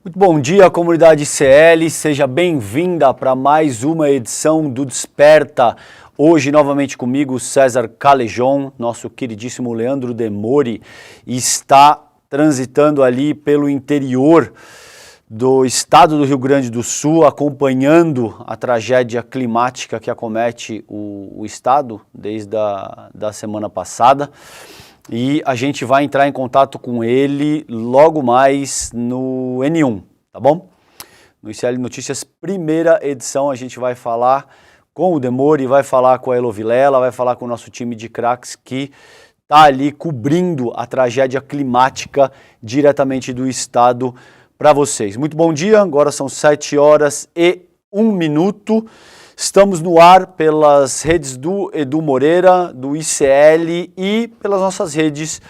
Muito bom dia, comunidade CL, seja bem-vinda para mais uma edição do Desperta. Hoje, novamente comigo, César Calejon, nosso queridíssimo Leandro Demori, está transitando ali pelo interior do estado do Rio Grande do Sul, acompanhando a tragédia climática que acomete o estado desde a semana passada. E a gente vai entrar em contato com ele logo mais no N1, tá bom? No ICL Notícias, primeira edição, a gente vai falar com o Demori, vai falar com a Elo Vilela, vai falar com o nosso time de craques que está ali cobrindo a tragédia climática diretamente do estado para vocês. Muito bom dia, agora são 7h01. Estamos no ar pelas redes do Edu Moreira, do ICL e pelas nossas redes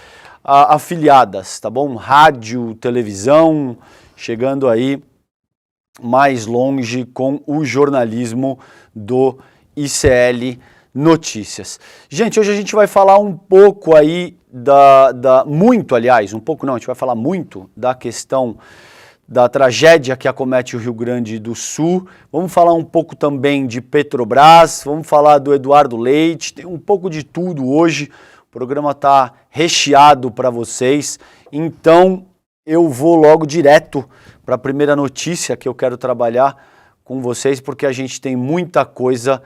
afiliadas, tá bom? Rádio, televisão, chegando aí mais longe com o jornalismo do ICL Notícias. Gente, hoje a gente vai falar um pouco aí a gente vai falar muito da questão da tragédia que acomete o Rio Grande do Sul. Vamos falar um pouco também de Petrobras, vamos falar do Eduardo Leite, tem um pouco de tudo hoje. O programa está recheado para vocês, então eu vou logo direto para a primeira notícia que eu quero trabalhar com vocês, porque a gente tem muita coisa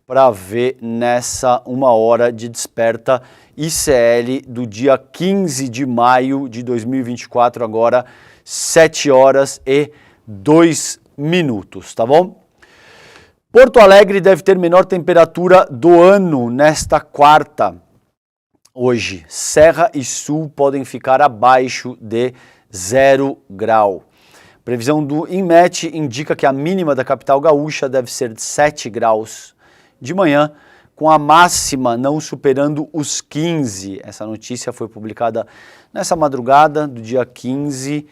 para ver nessa uma hora de Desperta ICL do dia 15 de maio de 2024, agora 7h02, tá bom? Porto Alegre deve ter menor temperatura do ano nesta quarta. Hoje, Serra e Sul podem ficar abaixo de 0 grau. Previsão do INMET indica que a mínima da capital gaúcha deve ser de 7 graus de manhã, com a máxima não superando os 15. Essa notícia foi publicada nessa madrugada do dia 15,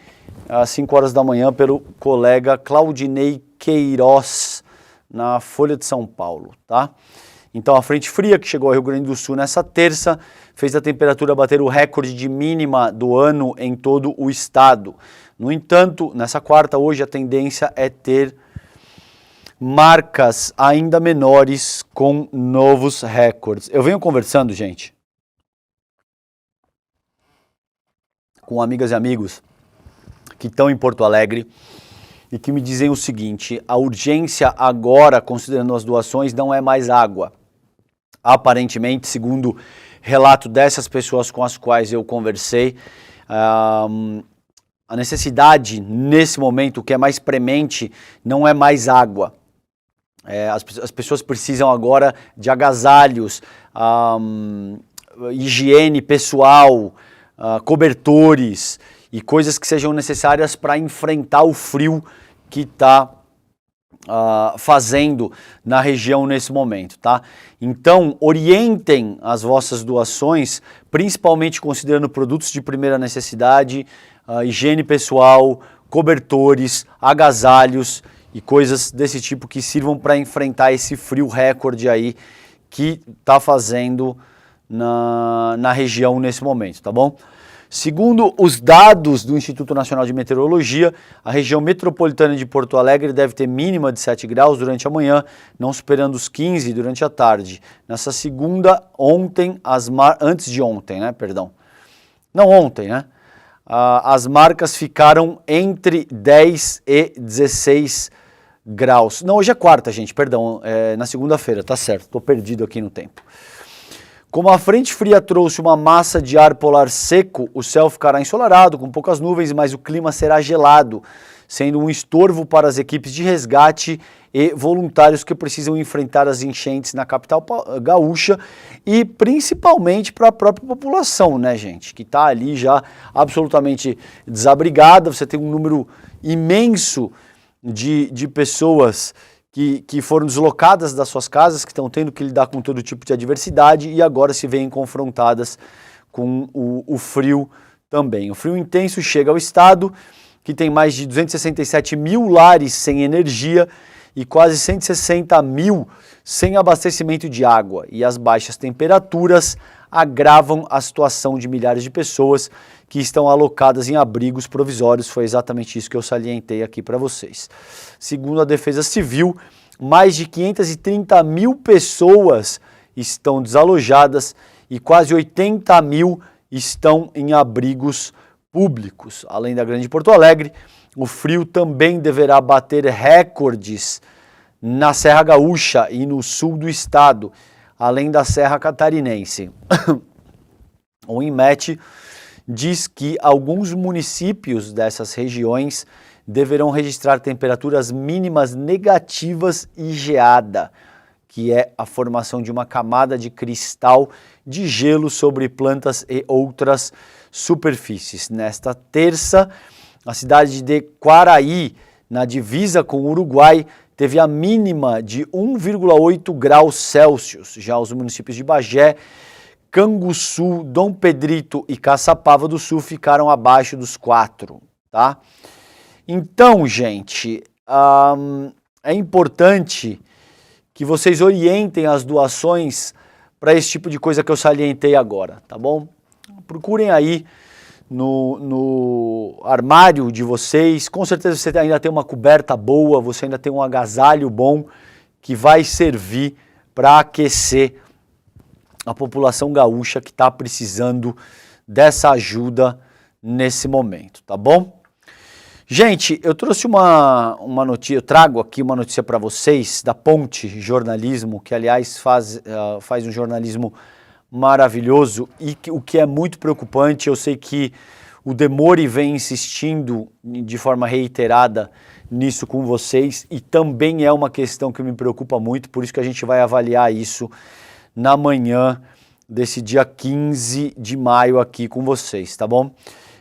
às 5 horas da manhã, pelo colega Claudinei Queiroz, na Folha de São Paulo, tá? Então, a frente fria que chegou ao Rio Grande do Sul nessa terça fez a temperatura bater o recorde de mínima do ano em todo o estado. No entanto, nessa quarta, hoje, a tendência é ter marcas ainda menores com novos recordes. Eu venho conversando, gente, com amigas e amigos que estão em Porto Alegre e que me dizem o seguinte: a urgência agora, considerando as doações, não é mais água. Aparentemente, segundo relato dessas pessoas com as quais eu conversei, a necessidade nesse momento, o que é mais premente, não é mais água. As pessoas precisam agora de agasalhos, higiene pessoal, cobertores e coisas que sejam necessárias para enfrentar o frio que está fazendo na região nesse momento, tá? Então, orientem as vossas doações, principalmente considerando produtos de primeira necessidade, higiene pessoal, cobertores, agasalhos e coisas desse tipo que sirvam para enfrentar esse frio recorde aí que está fazendo na região nesse momento, tá bom? Segundo os dados do Instituto Nacional de Meteorologia, a região metropolitana de Porto Alegre deve ter mínima de 7 graus durante a manhã, não superando os 15 durante a tarde. Nessa segunda, antes de ontem, né, perdão. Não ontem, né? As marcas ficaram entre 10 e 16 graus. Não, hoje é quarta, gente, perdão, na segunda-feira, tá certo, tô perdido aqui no tempo. Como a frente fria trouxe uma massa de ar polar seco, o céu ficará ensolarado, com poucas nuvens, mas o clima será gelado, sendo um estorvo para as equipes de resgate e voluntários que precisam enfrentar as enchentes na capital gaúcha e principalmente para a própria população, né, gente, que está ali já absolutamente desabrigada. Você tem um número imenso de pessoas que foram deslocadas das suas casas, que estão tendo que lidar com todo tipo de adversidade e agora se veem confrontadas com o frio também. O frio intenso chega ao estado, que tem mais de 267 mil lares sem energia e quase 160 mil sem abastecimento de água. E as baixas temperaturas agravam a situação de milhares de pessoas que estão alocadas em abrigos provisórios. Foi exatamente isso que eu salientei aqui para vocês. Segundo a Defesa Civil, mais de 530 mil pessoas estão desalojadas e quase 80 mil estão em abrigos públicos. Além da Grande Porto Alegre, o frio também deverá bater recordes na Serra Gaúcha e no sul do estado, além da Serra Catarinense. O INMET diz que alguns municípios dessas regiões deverão registrar temperaturas mínimas negativas e geada, que é a formação de uma camada de cristal de gelo sobre plantas e outras superfícies. Nesta terça, a cidade de Quaraí, na divisa com o Uruguai, teve a mínima de 1,8 graus Celsius. Já os municípios de Bagé, Canguçu, Dom Pedrito e Caçapava do Sul ficaram abaixo dos 4, tá? Então, gente, é importante que vocês orientem as doações para esse tipo de coisa que eu salientei agora, tá bom? Procurem aí no armário de vocês, com certeza você ainda tem uma coberta boa, você ainda tem um agasalho bom que vai servir para aquecer a população gaúcha que está precisando dessa ajuda nesse momento, tá bom? Gente, eu trouxe uma notícia, eu trago aqui uma notícia para vocês da Ponte Jornalismo, que aliás faz um jornalismo maravilhoso e o que é muito preocupante, eu sei que o Demore vem insistindo de forma reiterada nisso com vocês e também é uma questão que me preocupa muito, por isso que a gente vai avaliar isso na manhã desse dia 15 de maio aqui com vocês, tá bom?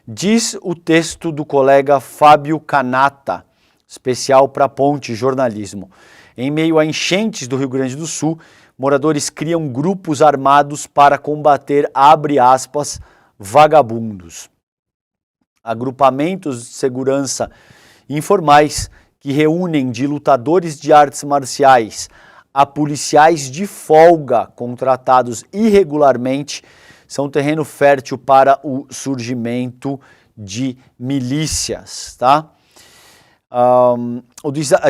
Diz o texto do colega Fábio Canata, especial para Ponte Jornalismo. Em meio a enchentes do Rio Grande do Sul, moradores criam grupos armados para combater, abre aspas, vagabundos. Agrupamentos de segurança informais que reúnem de lutadores de artes marciais a policiais de folga contratados irregularmente são terreno fértil para o surgimento de milícias, tá?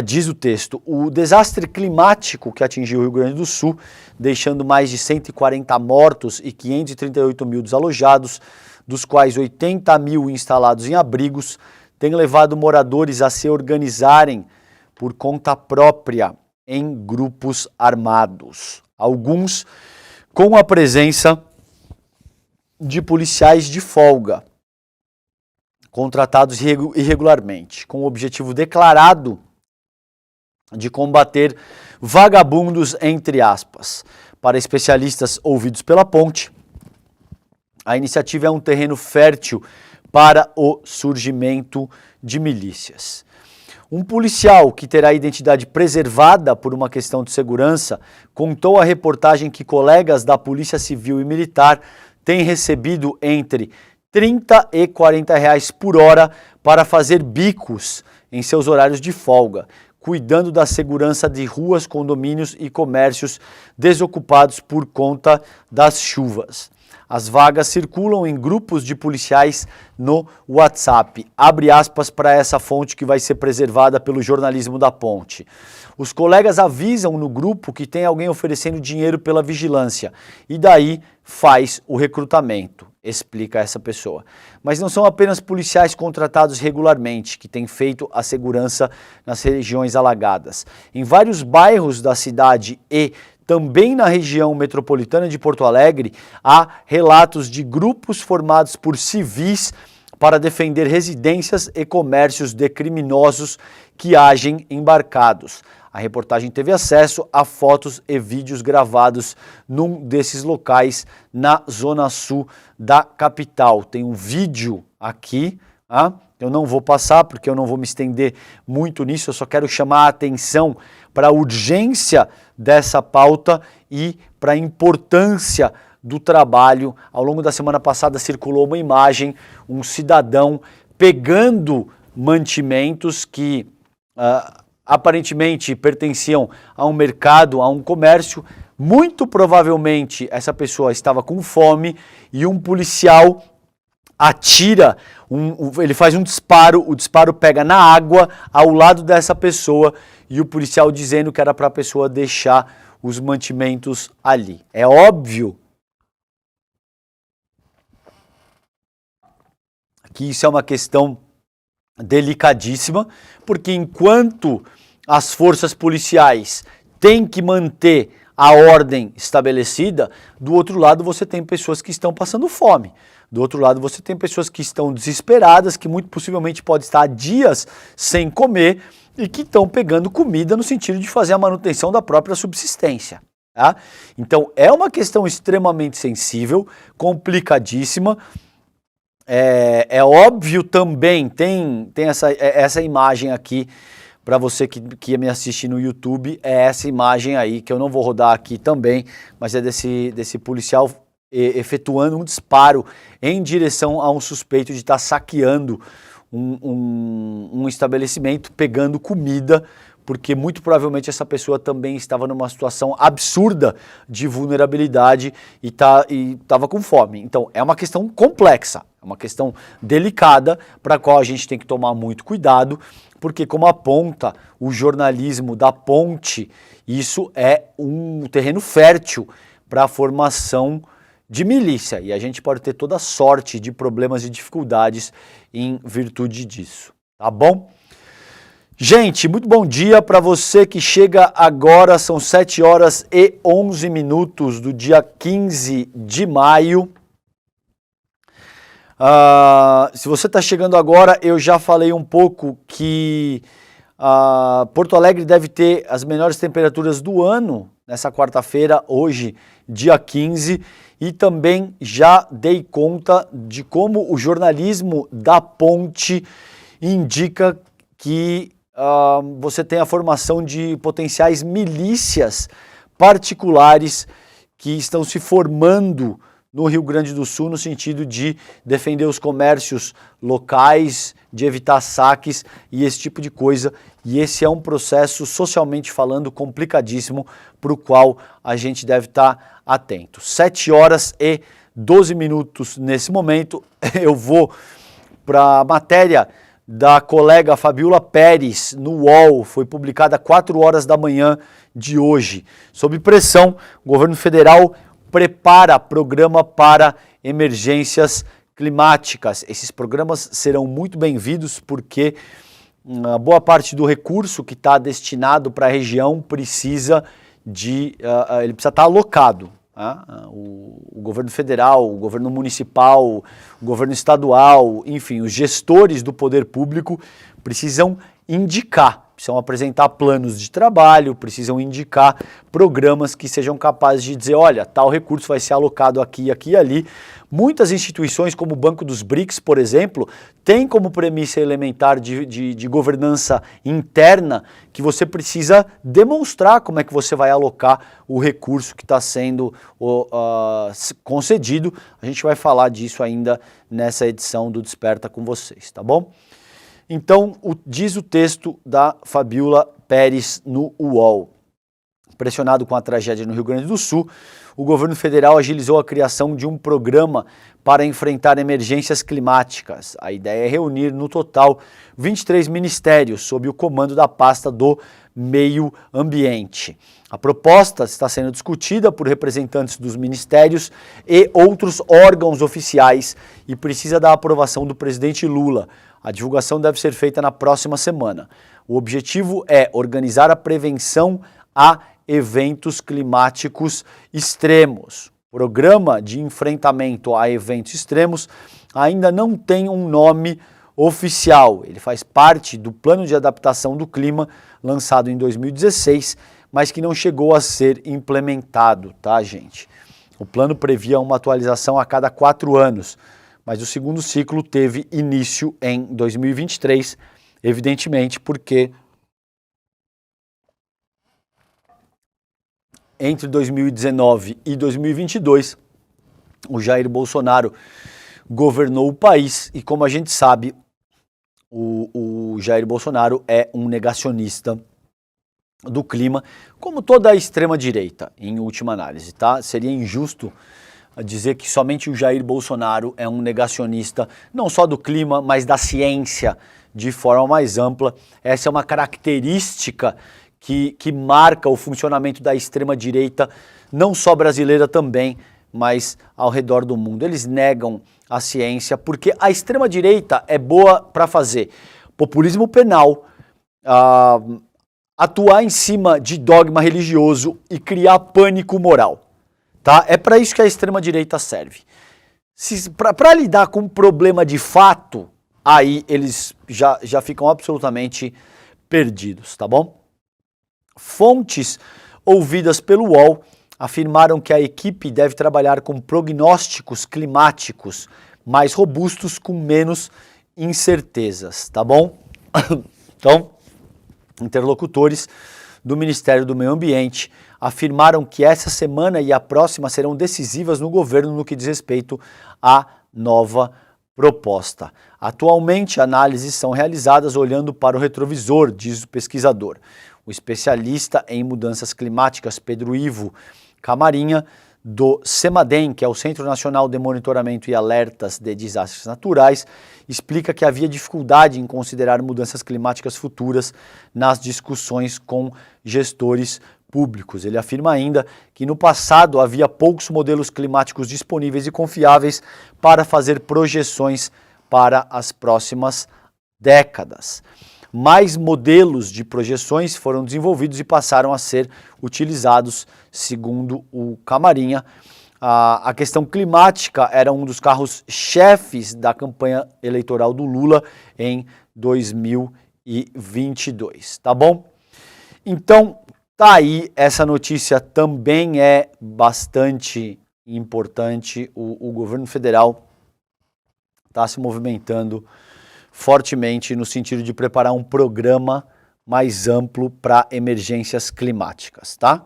Diz o texto, o desastre climático que atingiu o Rio Grande do Sul, deixando mais de 140 mortos e 538 mil desalojados, dos quais 80 mil instalados em abrigos, tem levado moradores a se organizarem por conta própria em grupos armados. Alguns com a presença de policiais de folga, contratados irregularmente, com o objetivo declarado de combater vagabundos, entre aspas. Para especialistas ouvidos pela Ponte, a iniciativa é um terreno fértil para o surgimento de milícias. Um policial que terá a identidade preservada por uma questão de segurança contou à reportagem que colegas da Polícia Civil e Militar têm recebido entre 30 e 40 reais por hora para fazer bicos em seus horários de folga, cuidando da segurança de ruas, condomínios e comércios desocupados por conta das chuvas. As vagas circulam em grupos de policiais no WhatsApp. Abre aspas para essa fonte que vai ser preservada pelo jornalismo da Ponte. Os colegas avisam no grupo que tem alguém oferecendo dinheiro pela vigilância e daí faz o recrutamento, explica essa pessoa. Mas não são apenas policiais contratados regularmente que têm feito a segurança nas regiões alagadas. Em vários bairros da cidade e também na região metropolitana de Porto Alegre, há relatos de grupos formados por civis para defender residências e comércios de criminosos que agem embarcados. A reportagem teve acesso a fotos e vídeos gravados num desses locais na zona sul da capital. Tem um vídeo aqui, eu não vou passar porque eu não vou me estender muito nisso, eu só quero chamar a atenção para a urgência dessa pauta e para a importância do trabalho. Ao longo da semana passada circulou uma imagem, um cidadão pegando mantimentos que aparentemente pertenciam a um mercado, a um comércio, Muito provavelmente essa pessoa estava com fome e um policial atira, ele faz um disparo, o disparo pega na água ao lado dessa pessoa e o policial dizendo que era para a pessoa deixar os mantimentos ali. É óbvio que isso é uma questão delicadíssima, porque enquanto as forças policiais têm que manter a ordem estabelecida, do outro lado você tem pessoas que estão passando fome. Do outro lado você tem pessoas que estão desesperadas, que muito possivelmente podem estar há dias sem comer e que estão pegando comida no sentido de fazer a manutenção da própria subsistência. Tá? Então é uma questão extremamente sensível, complicadíssima. É óbvio também, tem essa imagem aqui, para você que me assiste no YouTube, é essa imagem aí, que eu não vou rodar aqui também, mas é desse policial efetuando um disparo em direção a um suspeito de estar saqueando um estabelecimento, pegando comida, porque muito provavelmente essa pessoa também estava numa situação absurda de vulnerabilidade e estava com fome. Então é uma questão complexa, é uma questão delicada para a qual a gente tem que tomar muito cuidado, porque como aponta o jornalismo da Ponte, isso é um terreno fértil para a formação de milícia e a gente pode ter toda sorte de problemas e dificuldades em virtude disso, tá bom? Gente, muito bom dia para você que chega agora, são 7 horas e 11 minutos do dia 15 de maio. Se você está chegando agora, eu já falei um pouco que Porto Alegre deve ter as melhores temperaturas do ano nessa quarta-feira, hoje, dia 15, e também já dei conta de como o jornalismo da Ponte indica que você tem a formação de potenciais milícias particulares que estão se formando no Rio Grande do Sul no sentido de defender os comércios locais, de evitar saques e esse tipo de coisa. E esse é um processo, socialmente falando, complicadíssimo, para o qual a gente deve estar atento. 7 horas e 12 minutos nesse momento. Eu vou para a matéria da colega Fabiola Pérez no UOL, foi publicada às 4 horas da manhã de hoje. Sob pressão, o governo federal prepara programa para emergências climáticas. Esses programas serão muito bem-vindos porque uma boa parte do recurso que está destinado para a região precisa ele precisa estar alocado. O governo federal, o governo municipal, o governo estadual, enfim, os gestores do poder público precisam precisam apresentar planos de trabalho, precisam indicar programas que sejam capazes de dizer, olha, tal recurso vai ser alocado aqui, aqui e ali. Muitas instituições, como o Banco dos BRICS, por exemplo, têm como premissa elementar de governança interna que você precisa demonstrar como é que você vai alocar o recurso que está sendo concedido. A gente vai falar disso ainda nessa edição do Desperta com vocês, tá bom? Então, diz o texto da Fabiola Pérez no UOL. Pressionado com a tragédia no Rio Grande do Sul, o governo federal agilizou a criação de um programa para enfrentar emergências climáticas. A ideia é reunir, no total, 23 ministérios sob o comando da pasta do Meio Ambiente. A proposta está sendo discutida por representantes dos ministérios e outros órgãos oficiais e precisa da aprovação do presidente Lula. A divulgação deve ser feita na próxima semana. O objetivo é organizar a prevenção a eventos climáticos extremos. O programa de enfrentamento a eventos extremos ainda não tem um nome oficial. Ele faz parte do Plano de Adaptação do Clima, lançado em 2016, mas que não chegou a ser implementado, tá, gente? O plano previa uma atualização a cada 4 anos, mas o segundo ciclo teve início em 2023, evidentemente porque entre 2019 e 2022, o Jair Bolsonaro governou o país e, como a gente sabe, o Jair Bolsonaro é um negacionista do clima, como toda a extrema-direita, em última análise, tá? Seria injusto dizer que somente o Jair Bolsonaro é um negacionista, não só do clima, mas da ciência de forma mais ampla. Essa é uma característica que marca o funcionamento da extrema-direita, não só brasileira também, mas ao redor do mundo. Eles negam a ciência porque a extrema-direita é boa para fazer populismo penal, atuar em cima de dogma religioso e criar pânico moral. Tá? É para isso que a extrema-direita serve. Para lidar com um problema de fato, aí eles já ficam absolutamente perdidos, tá bom? Fontes ouvidas pelo UOL afirmaram que a equipe deve trabalhar com prognósticos climáticos mais robustos com menos incertezas, tá bom? Então, interlocutores do Ministério do Meio Ambiente afirmaram que essa semana e a próxima serão decisivas no governo no que diz respeito à nova proposta. Atualmente, análises são realizadas olhando para o retrovisor, diz o pesquisador. O especialista em mudanças climáticas, Pedro Ivo Camarinha, do CEMADEM, que é o Centro Nacional de Monitoramento e Alertas de Desastres Naturais, explica que havia dificuldade em considerar mudanças climáticas futuras nas discussões com gestores públicos. Ele afirma ainda que no passado havia poucos modelos climáticos disponíveis e confiáveis para fazer projeções para as próximas décadas. Mais modelos de projeções foram desenvolvidos e passaram a ser utilizados, segundo o Camarinha. A questão climática era um dos carros-chefes da campanha eleitoral do Lula em 2022, tá bom? Então, tá aí, essa notícia também é bastante importante. O governo federal está se movimentando fortemente no sentido de preparar um programa mais amplo para emergências climáticas, tá?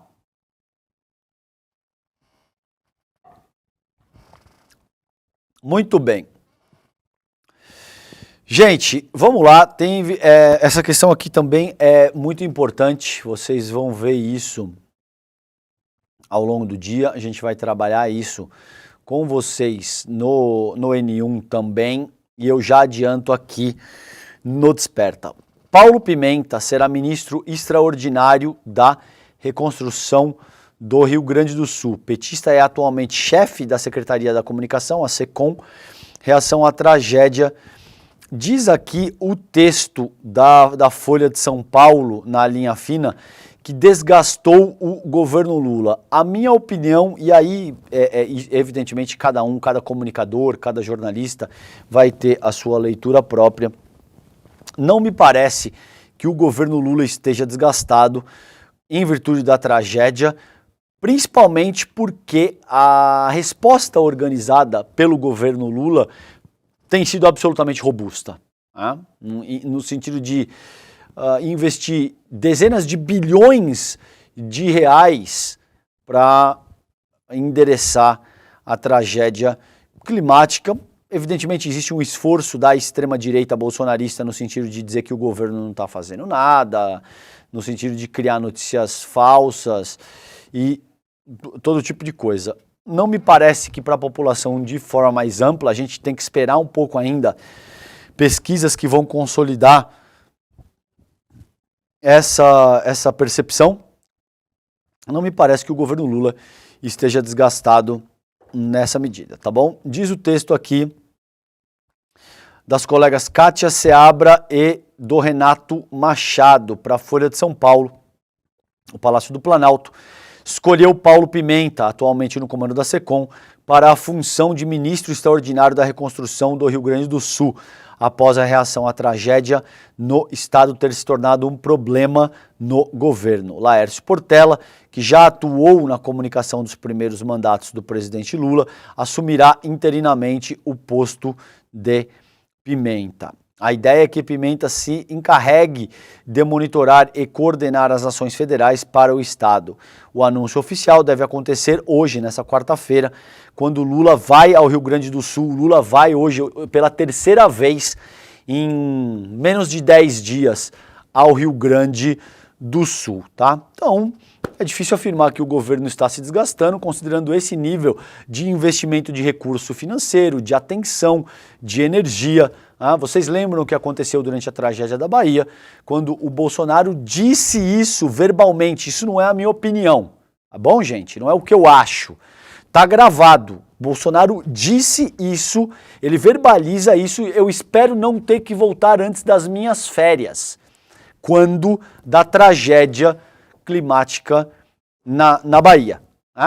Muito bem. Gente, vamos lá, essa questão aqui também é muito importante, vocês vão ver isso ao longo do dia, a gente vai trabalhar isso com vocês no N1 também, e eu já adianto aqui no Desperta. Paulo Pimenta será ministro extraordinário da reconstrução do Rio Grande do Sul. Petista é atualmente chefe da Secretaria da Comunicação, a SECOM, reação à tragédia. Diz aqui o texto da Folha de São Paulo, na linha fina, que desgastou o governo Lula. A minha opinião, e aí evidentemente cada comunicador, cada jornalista vai ter a sua leitura própria, não me parece que o governo Lula esteja desgastado em virtude da tragédia, principalmente porque a resposta organizada pelo governo Lula tem sido absolutamente robusta, né? No sentido de investir dezenas de bilhões de reais para endereçar a tragédia climática. Evidentemente existe um esforço da extrema-direita bolsonarista no sentido de dizer que o governo não está fazendo nada, no sentido de criar notícias falsas e todo tipo de coisa. Não me parece que para a população de forma mais ampla a gente tem que esperar um pouco ainda pesquisas que vão consolidar essa percepção. Não me parece que o governo Lula esteja desgastado nessa medida, tá bom? Diz o texto aqui das colegas Kátia Seabra e do Renato Machado para a Folha de São Paulo. O Palácio do Planalto escolheu Paulo Pimenta, atualmente no comando da SECOM, para a função de ministro extraordinário da reconstrução do Rio Grande do Sul, após a reação à tragédia no estado ter se tornado um problema no governo. Laércio Portela, que já atuou na comunicação dos primeiros mandatos do presidente Lula, assumirá interinamente o posto de Pimenta. A ideia é que Pimenta se encarregue de monitorar e coordenar as ações federais para o estado. O anúncio oficial deve acontecer hoje, nessa quarta-feira, quando Lula vai ao Rio Grande do Sul. Lula vai hoje pela terceira vez em menos de 10 dias ao Rio Grande do Sul, tá? Então, é difícil afirmar que o governo está se desgastando, considerando esse nível de investimento de recurso financeiro, de atenção, de energia. Vocês lembram o que aconteceu durante a tragédia da Bahia, quando o Bolsonaro disse isso verbalmente? Isso não é a minha opinião, tá bom, gente? Não é o que eu acho. Tá gravado. Bolsonaro disse isso, ele verbaliza isso, eu espero não ter que voltar antes das minhas férias, quando da tragédia climática na Bahia.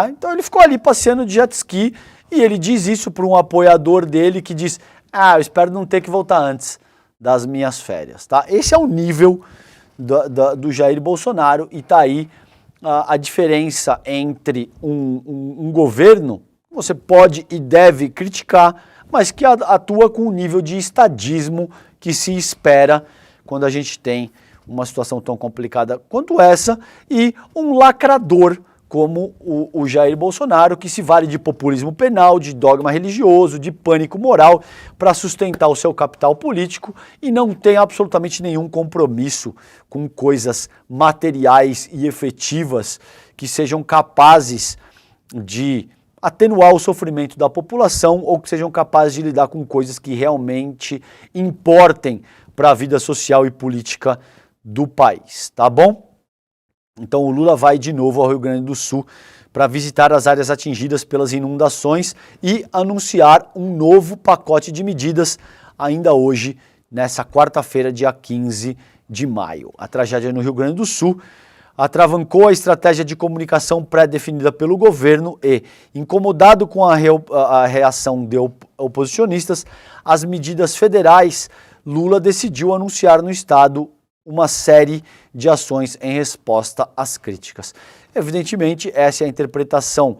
Então ele ficou ali passeando de jet ski e ele diz isso para um apoiador dele que diz, eu espero não ter que voltar antes das minhas férias. Tá? Esse é o nível do Jair Bolsonaro e tá aí a diferença entre um governo, você pode e deve criticar, mas que atua com um nível de estadismo que se espera quando a gente tem uma situação tão complicada quanto essa, e um lacrador como o Jair Bolsonaro, que se vale de populismo penal, de dogma religioso, de pânico moral, para sustentar o seu capital político e não tem absolutamente nenhum compromisso com coisas materiais e efetivas que sejam capazes de atenuar o sofrimento da população ou que sejam capazes de lidar com coisas que realmente importem para a vida social e política do país, tá bom? Então o Lula vai de novo ao Rio Grande do Sul para visitar as áreas atingidas pelas inundações e anunciar um novo pacote de medidas ainda hoje, nessa quarta-feira, dia 15 de maio. A tragédia no Rio Grande do Sul atravancou a estratégia de comunicação pré-definida pelo governo e, incomodado com a reação de oposicionistas às medidas federais, Lula decidiu anunciar no estado uma série de ações em resposta às críticas. Evidentemente, essa é a interpretação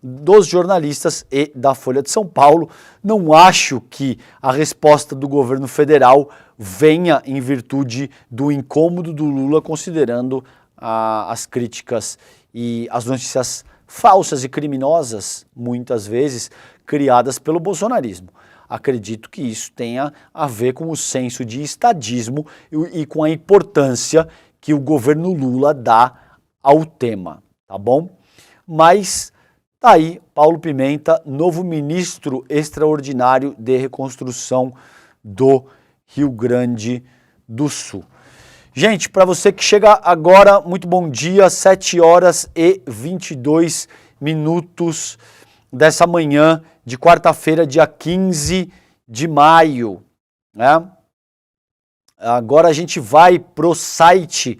dos jornalistas e da Folha de São Paulo. Não acho que a resposta do governo federal venha em virtude do incômodo do Lula, considerando as críticas e as notícias falsas e criminosas, muitas vezes, criadas pelo bolsonarismo. Acredito que isso tenha a ver com o senso de estadismo e com a importância que o governo Lula dá ao tema, tá bom? Mas tá aí, Paulo Pimenta, novo ministro extraordinário de reconstrução do Rio Grande do Sul. Gente, para você que chega agora, muito bom dia, 7 horas e 22 minutos dessa manhã de quarta-feira, dia 15 de maio, né? Agora a gente vai pro site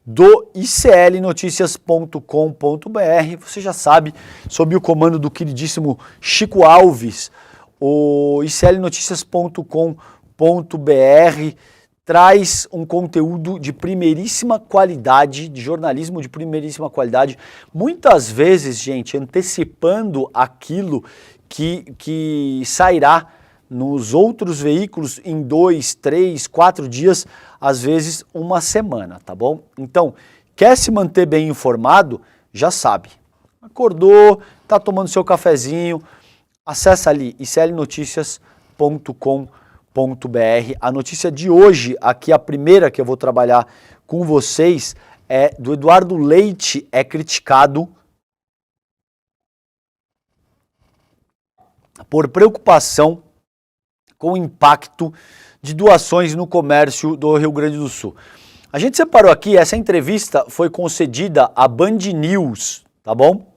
do iclnoticias.com.br, você já sabe, sob o comando do queridíssimo Chico Alves, o iclnoticias.com.br traz um conteúdo de primeiríssima qualidade, de jornalismo de primeiríssima qualidade, muitas vezes, gente, antecipando aquilo que sairá nos outros veículos em 2, 3, 4 dias, às vezes uma semana, tá bom? Então, quer se manter bem informado? Já sabe. Acordou, tá tomando seu cafezinho, acessa ali iclnoticias.com.br. A notícia de hoje, aqui a primeira que eu vou trabalhar com vocês, é do Eduardo Leite é criticado por preocupação com o impacto de doações no comércio do Rio Grande do Sul. A gente separou aqui, essa entrevista foi concedida à Band News, tá bom?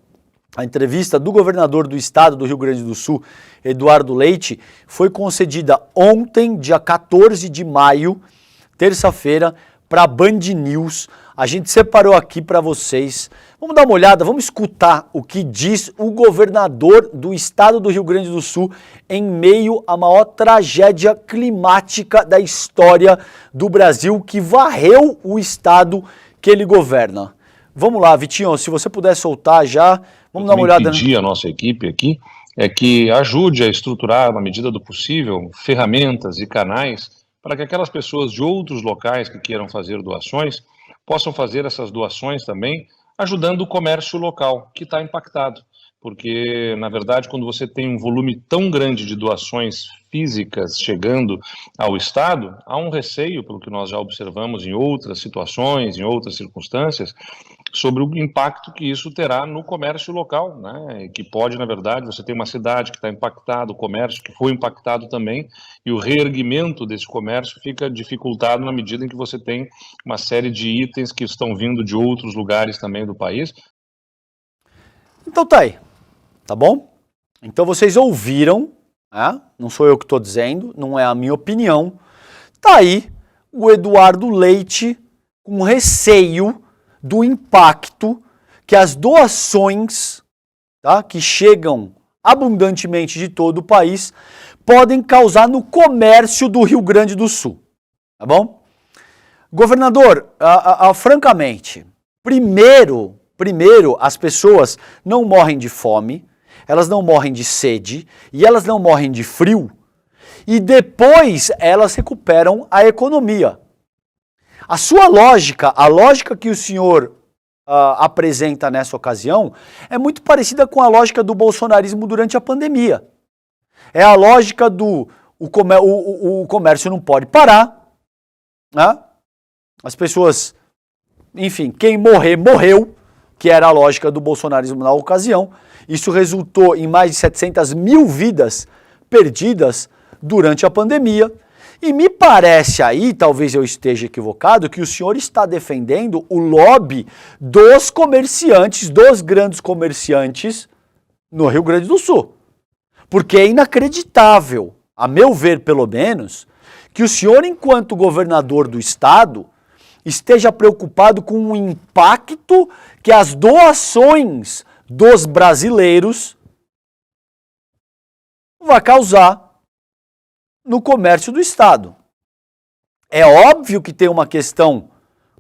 A entrevista do governador do estado do Rio Grande do Sul, Eduardo Leite, foi concedida ontem, dia 14 de maio, terça-feira, para a Band News. A gente separou aqui para vocês. Vamos dar uma olhada, vamos escutar o que diz o governador do estado do Rio Grande do Sul em meio à maior tragédia climática da história do Brasil, que varreu o estado que ele governa. Vamos lá, Vitinho, se você puder soltar já, vamos dar uma olhada. Eu pedir à nossa equipe aqui é que ajude a estruturar, na medida do possível, ferramentas e canais para que aquelas pessoas de outros locais que queiram fazer doações possam fazer essas doações também, ajudando o comércio local, que está impactado. porque, na verdade, quando você tem um volume tão grande de doações físicas chegando ao Estado, há um receio, pelo que nós já observamos em outras situações, em outras circunstâncias, sobre o impacto que isso terá no comércio local, né? Que pode, na verdade, você tem uma cidade que está impactada, o comércio que foi impactado também, e o reerguimento desse comércio fica dificultado na medida em que você tem uma série de itens que estão vindo de outros lugares também do país. Então tá aí, tá bom? Então vocês ouviram, né? Não sou eu que estou dizendo, não é a minha opinião. Tá aí o Eduardo Leite com receio do impacto que as doações, tá, que chegam abundantemente de todo o país podem causar no comércio do Rio Grande do Sul, tá bom? Governador, francamente, primeiro as pessoas não morrem de fome, elas não morrem de sede e elas não morrem de frio e depois elas recuperam a economia. A sua lógica, a lógica que o senhor apresenta nessa ocasião, é muito parecida com a lógica do bolsonarismo durante a pandemia. É a lógica do o comércio não pode parar, né? As pessoas, enfim, quem morrer, morreu, que era a lógica do bolsonarismo na ocasião. Isso resultou em mais de 700 mil vidas perdidas durante a pandemia. E me parece aí, talvez eu esteja equivocado, que o senhor está defendendo o lobby dos comerciantes, dos grandes comerciantes no Rio Grande do Sul. Porque é inacreditável, a meu ver pelo menos, que o senhor, enquanto governador do estado, esteja preocupado com o impacto que as doações dos brasileiros vai causar no comércio do estado. É óbvio que tem uma questão,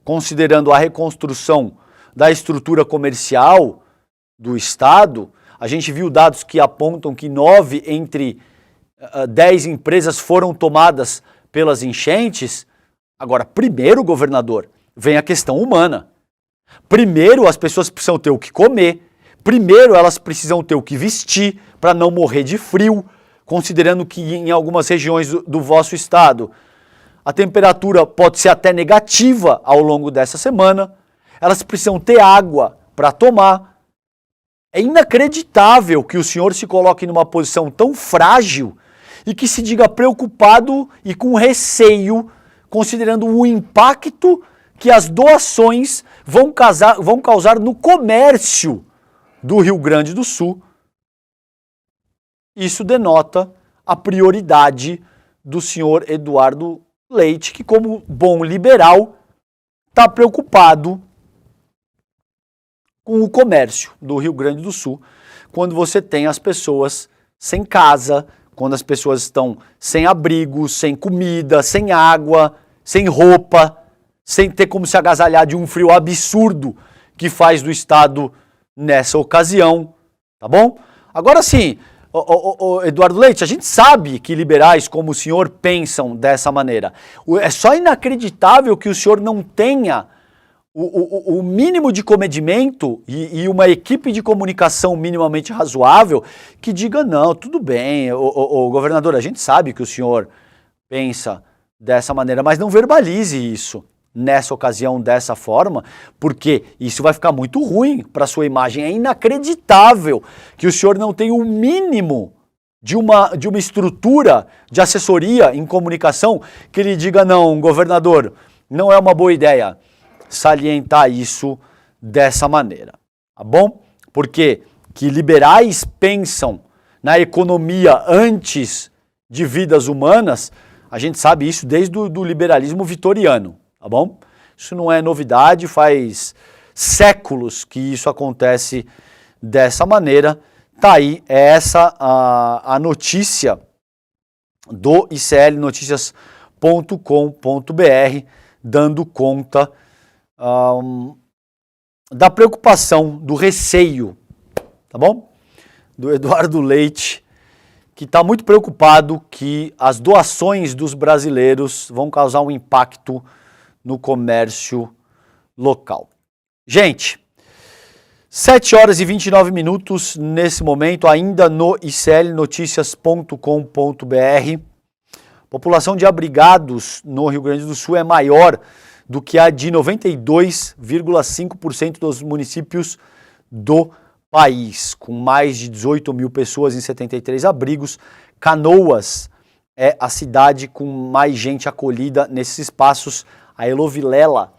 considerando a reconstrução da estrutura comercial do estado. A gente viu dados que apontam que 9 entre 10 empresas foram tomadas pelas enchentes. Agora, primeiro, governador, vem a questão humana. Primeiro, as pessoas precisam ter o que comer. Primeiro, elas precisam ter o que vestir para não morrer de frio, considerando que em algumas regiões do vosso estado a temperatura pode ser até negativa ao longo dessa semana. Elas precisam ter água para tomar. É inacreditável que o senhor se coloque numa posição tão frágil e que se diga preocupado e com receio, considerando o impacto que as doações vão causar no comércio do Rio Grande do Sul. Isso denota a prioridade do senhor Eduardo Leite, que como bom liberal está preocupado com o comércio do Rio Grande do Sul, quando você tem as pessoas sem casa, quando as pessoas estão sem abrigo, sem comida, sem água, sem roupa, sem ter como se agasalhar de um frio absurdo que faz do estado nessa ocasião, tá bom? Agora sim, Eduardo Leite, a gente sabe que liberais como o senhor pensam dessa maneira. É só inacreditável que o senhor não tenha o mínimo de comedimento e uma equipe de comunicação minimamente razoável que diga, não, tudo bem, governador, a gente sabe que o senhor pensa dessa maneira, mas não verbalize isso nessa ocasião, dessa forma, porque isso vai ficar muito ruim para a sua imagem. É inacreditável que o senhor não tenha o mínimo de uma estrutura de assessoria em comunicação que lhe diga, não, governador, não é uma boa ideia salientar isso dessa maneira, tá bom? Porque que liberais pensam na economia antes de vidas humanas, a gente sabe isso desde o liberalismo vitoriano, tá bom? Isso não é novidade, faz séculos que isso acontece dessa maneira. Tá aí, é essa a notícia do iclnoticias.com.br, dando conta da preocupação, do receio, tá bom? Do Eduardo Leite, que está muito preocupado que as doações dos brasileiros vão causar um impacto no comércio local. Gente, 7 horas e 29 minutos nesse momento, ainda no iclnoticias.com.br. População de abrigados no Rio Grande do Sul é maior do que a de 92,5% dos municípios do país, com mais de 18 mil pessoas em 73 abrigos. Canoas é a cidade com mais gente acolhida nesses espaços. A Elo Vilela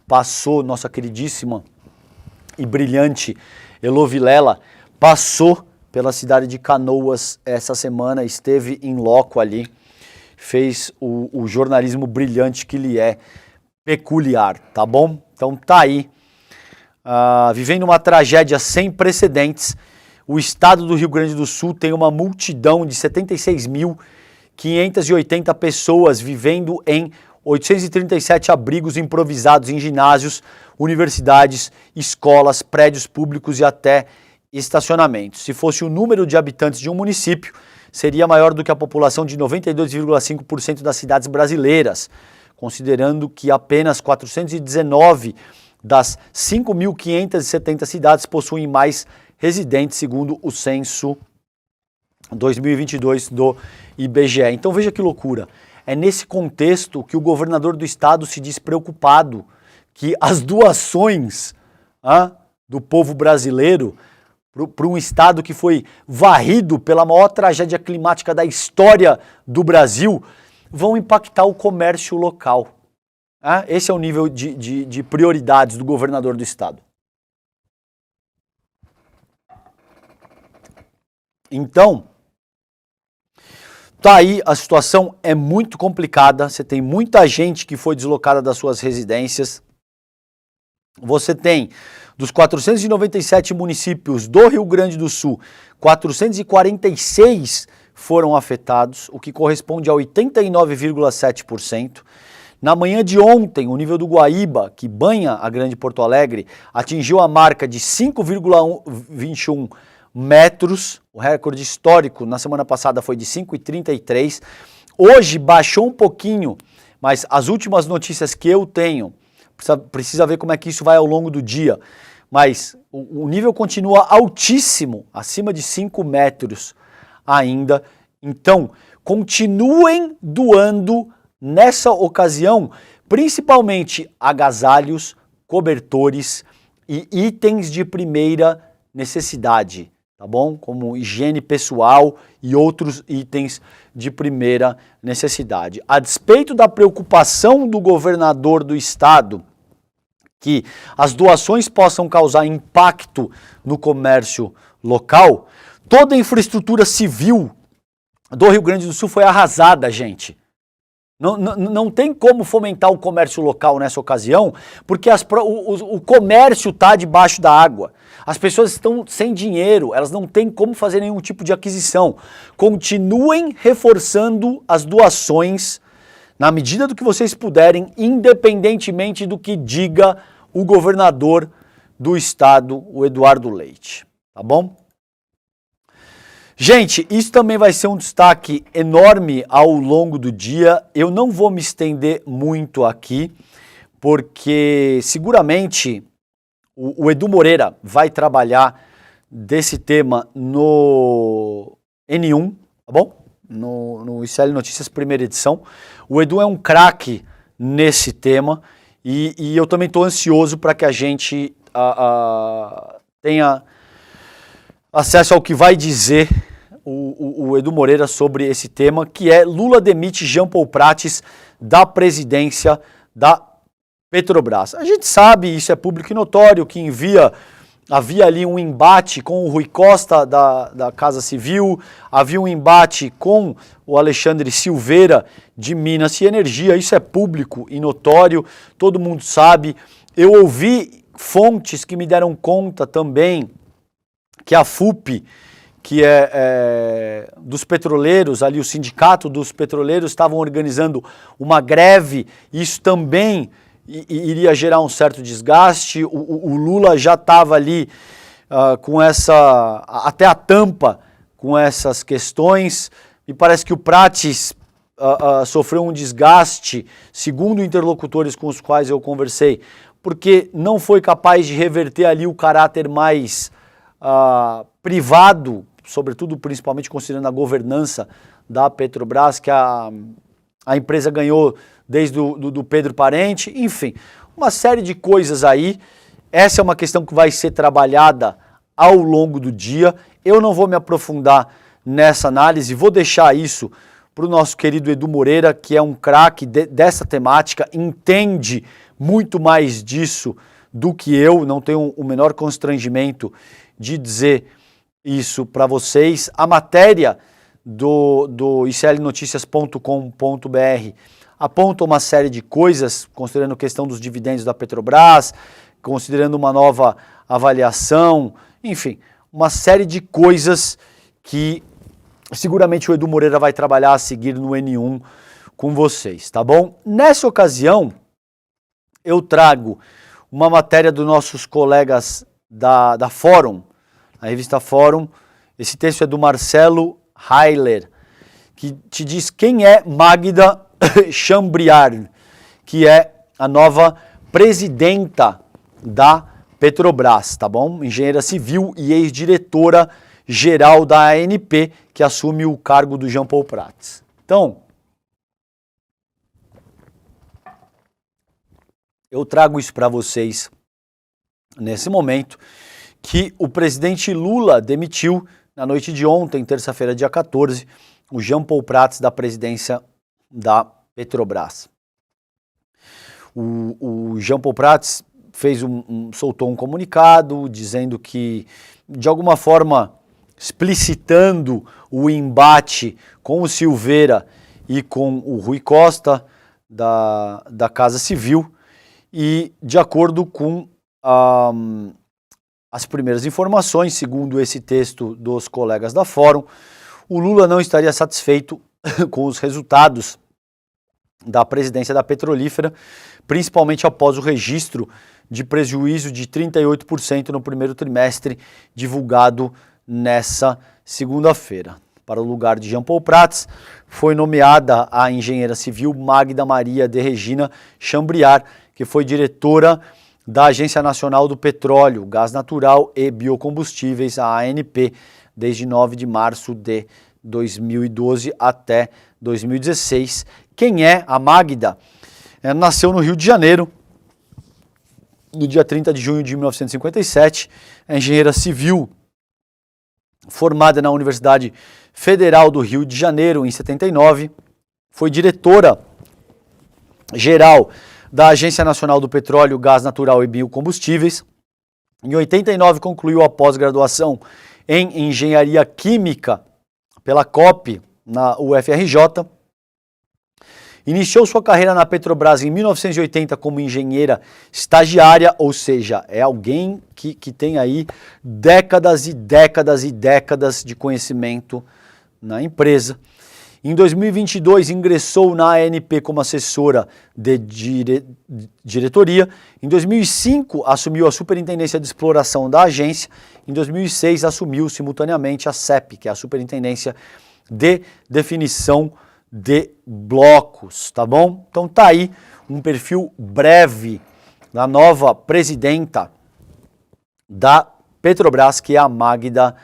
passou, nossa queridíssima e brilhante Elo Vilela, passou pela cidade de Canoas essa semana, esteve em loco ali, fez o jornalismo brilhante que lhe é peculiar, tá bom? Então tá aí, vivendo uma tragédia sem precedentes. O estado do Rio Grande do Sul tem uma multidão de 76.580 pessoas vivendo em 837 abrigos improvisados em ginásios, universidades, escolas, prédios públicos e até estacionamentos. Se fosse o número de habitantes de um município, seria maior do que a população de 92,5% das cidades brasileiras, considerando que apenas 419 das 5.570 cidades possuem mais residentes, segundo o censo 2022 do IBGE. Então veja que loucura. É nesse contexto que o governador do estado se diz preocupado que as doações do povo brasileiro para um estado que foi varrido pela maior tragédia climática da história do Brasil vão impactar o comércio local. Esse é o nível de prioridades do governador do estado. Então, tá aí, a situação é muito complicada, você tem muita gente que foi deslocada das suas residências, você tem, dos 497 municípios do Rio Grande do Sul, 446 foram afetados, o que corresponde a 89,7%. Na manhã de ontem, o nível do Guaíba, que banha a Grande Porto Alegre, atingiu a marca de 5,21 metros, o recorde histórico na semana passada foi de 5,33, hoje baixou um pouquinho, mas as últimas notícias que eu tenho, precisa ver como é que isso vai ao longo do dia, mas o nível continua altíssimo, acima de 5 metros ainda, então continuem doando nessa ocasião, principalmente agasalhos, cobertores e itens de primeira necessidade. Tá bom? Como higiene pessoal e outros itens de primeira necessidade. A despeito da preocupação do governador do estado que as doações possam causar impacto no comércio local, toda a infraestrutura civil do Rio Grande do Sul foi arrasada, gente. Não tem como fomentar o comércio local nessa ocasião, porque o comércio está debaixo da água. As pessoas estão sem dinheiro, elas não têm como fazer nenhum tipo de aquisição. Continuem reforçando as doações na medida do que vocês puderem, independentemente do que diga o governador do estado, o Eduardo Leite. Tá bom? Gente, isso também vai ser um destaque enorme ao longo do dia. Eu não vou me estender muito aqui, porque seguramente o Edu Moreira vai trabalhar desse tema no N1, tá bom? No ICL Notícias primeira edição. O Edu é um craque nesse tema e eu também estou ansioso para que a gente tenha acesso ao que vai dizer o Edu Moreira sobre esse tema, que é Lula demite Jean Paul Prates da presidência da Petrobras. A gente sabe, isso é público e notório, que havia ali um embate com o Rui Costa da Casa Civil, havia um embate com o Alexandre Silveira de Minas e Energia, isso é público e notório, todo mundo sabe. Eu ouvi fontes que me deram conta também que a FUP, que é dos petroleiros, ali o sindicato dos petroleiros estavam organizando uma greve, isso também iria gerar um certo desgaste. O Lula já estava ali com até a tampa com essas questões, e parece que o Prates sofreu um desgaste, segundo interlocutores com os quais eu conversei, porque não foi capaz de reverter ali o caráter mais privado, sobretudo, principalmente considerando a governança da Petrobras, que a empresa ganhou desde do Pedro Parente, enfim, uma série de coisas aí. Essa é uma questão que vai ser trabalhada ao longo do dia. Eu não vou me aprofundar nessa análise, vou deixar isso para o nosso querido Edu Moreira, que é um craque dessa temática, entende muito mais disso do que eu, não tenho o menor constrangimento de dizer isso para vocês. A matéria do iclnoticias.com.br aponta uma série de coisas, considerando a questão dos dividendos da Petrobras, considerando uma nova avaliação, enfim, uma série de coisas que seguramente o Edu Moreira vai trabalhar a seguir no N1 com vocês, tá bom? Nessa ocasião, eu trago uma matéria dos nossos colegas da Fórum, a revista Fórum. Esse texto é do Marcelo Heiler, que te diz quem é Magda Chambriard, que é a nova presidenta da Petrobras, tá bom? Engenheira civil e ex-diretora geral da ANP, que assume o cargo do Jean Paul Prats. Então, eu trago isso para vocês nesse momento, que o presidente Lula demitiu na noite de ontem, terça-feira, dia 14, o Jean Paul Prats da presidência da Petrobras. O Jean Paul Prats soltou um comunicado dizendo que, de alguma forma, explicitando o embate com o Silveira e com o Rui Costa da Casa Civil, e de acordo com as primeiras informações, segundo esse texto dos colegas da Fórum, o Lula não estaria satisfeito com os resultados da presidência da Petrolífera, principalmente após o registro de prejuízo de 38% no primeiro trimestre, divulgado nessa segunda-feira. Para o lugar de Jean Paul Prats, foi nomeada a engenheira civil Magda Maria de Regina Chambriard, que foi diretora da Agência Nacional do Petróleo, Gás Natural e Biocombustíveis, a ANP, desde 9 de março de 2012 até 2016. Quem é a Magda? Ela nasceu no Rio de Janeiro, no dia 30 de junho de 1957, é engenheira civil, formada na Universidade Federal do Rio de Janeiro em 79, foi diretora geral da Agência Nacional do Petróleo, Gás Natural e Biocombustíveis. Em 89 concluiu a pós-graduação em Engenharia Química pela COP na UFRJ. Iniciou sua carreira na Petrobras em 1980 como engenheira estagiária, ou seja, é alguém que tem aí décadas e décadas e décadas de conhecimento na empresa. Em 2022 ingressou na ANP como assessora de diretoria. Em 2005 assumiu a Superintendência de Exploração da agência. Em 2006 assumiu simultaneamente a CEP, que é a Superintendência de Definição de Blocos, tá bom? Então tá aí um perfil breve da nova presidenta da Petrobras, que é a Magda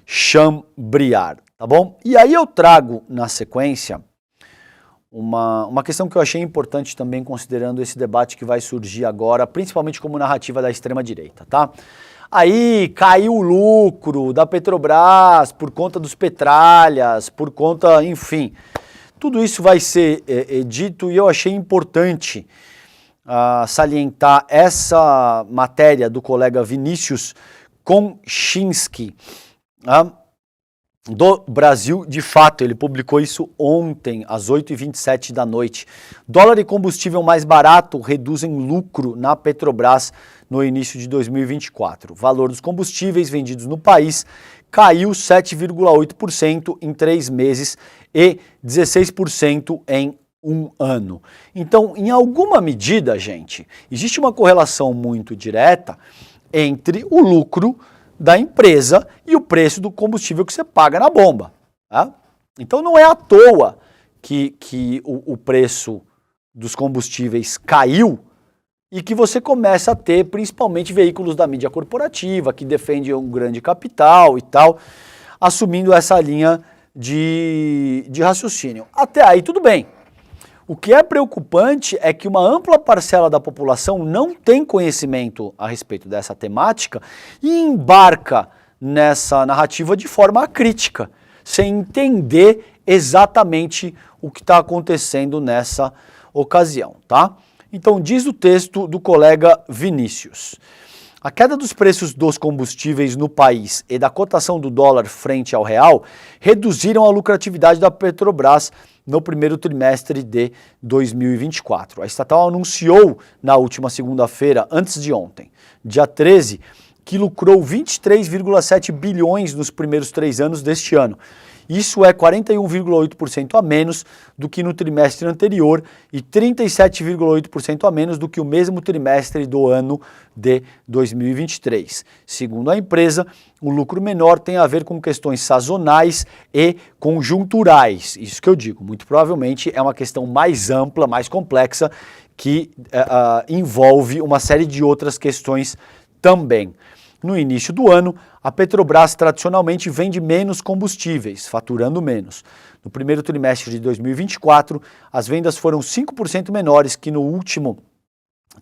Chambriard, tá bom? E aí eu trago na sequência uma questão que eu achei importante também, considerando esse debate que vai surgir agora, principalmente como narrativa da extrema-direita, tá? Aí caiu o lucro da Petrobras por conta dos petralhas, por conta, enfim. Tudo isso vai ser dito, e eu achei importante salientar essa matéria do colega Vinícius Konchinski, do Brasil de Fato. Ele publicou isso ontem, às 8h27 da noite. Dólar e combustível mais barato reduzem lucro na Petrobras no início de 2024. O valor dos combustíveis vendidos no país caiu 7,8% em 3 meses e 16% em um ano. Então, em alguma medida, gente, existe uma correlação muito direta entre o lucro da empresa e o preço do combustível que você paga na bomba. Tá? Então, não é à toa que o preço dos combustíveis caiu e que você começa a ter principalmente veículos da mídia corporativa que defendem um grande capital e tal, assumindo essa linha de raciocínio. Até aí tudo bem. O que é preocupante é que uma ampla parcela da população não tem conhecimento a respeito dessa temática e embarca nessa narrativa de forma crítica, sem entender exatamente o que está acontecendo nessa ocasião, tá? Então diz o texto do colega Vinícius. A queda dos preços dos combustíveis no país e da cotação do dólar frente ao real reduziram a lucratividade da Petrobras no primeiro trimestre de 2024. A estatal anunciou na última segunda-feira, antes de ontem, dia 13, que lucrou 23,7 bilhões nos primeiros 3 anos deste ano. Isso é 41,8% a menos do que no trimestre anterior e 37,8% a menos do que o mesmo trimestre do ano de 2023. Segundo a empresa, o lucro menor tem a ver com questões sazonais e conjunturais. Isso que eu digo, muito provavelmente é uma questão mais ampla, mais complexa, que envolve uma série de outras questões também. No início do ano, a Petrobras tradicionalmente vende menos combustíveis, faturando menos. No primeiro trimestre de 2024, as vendas foram 5% menores que no último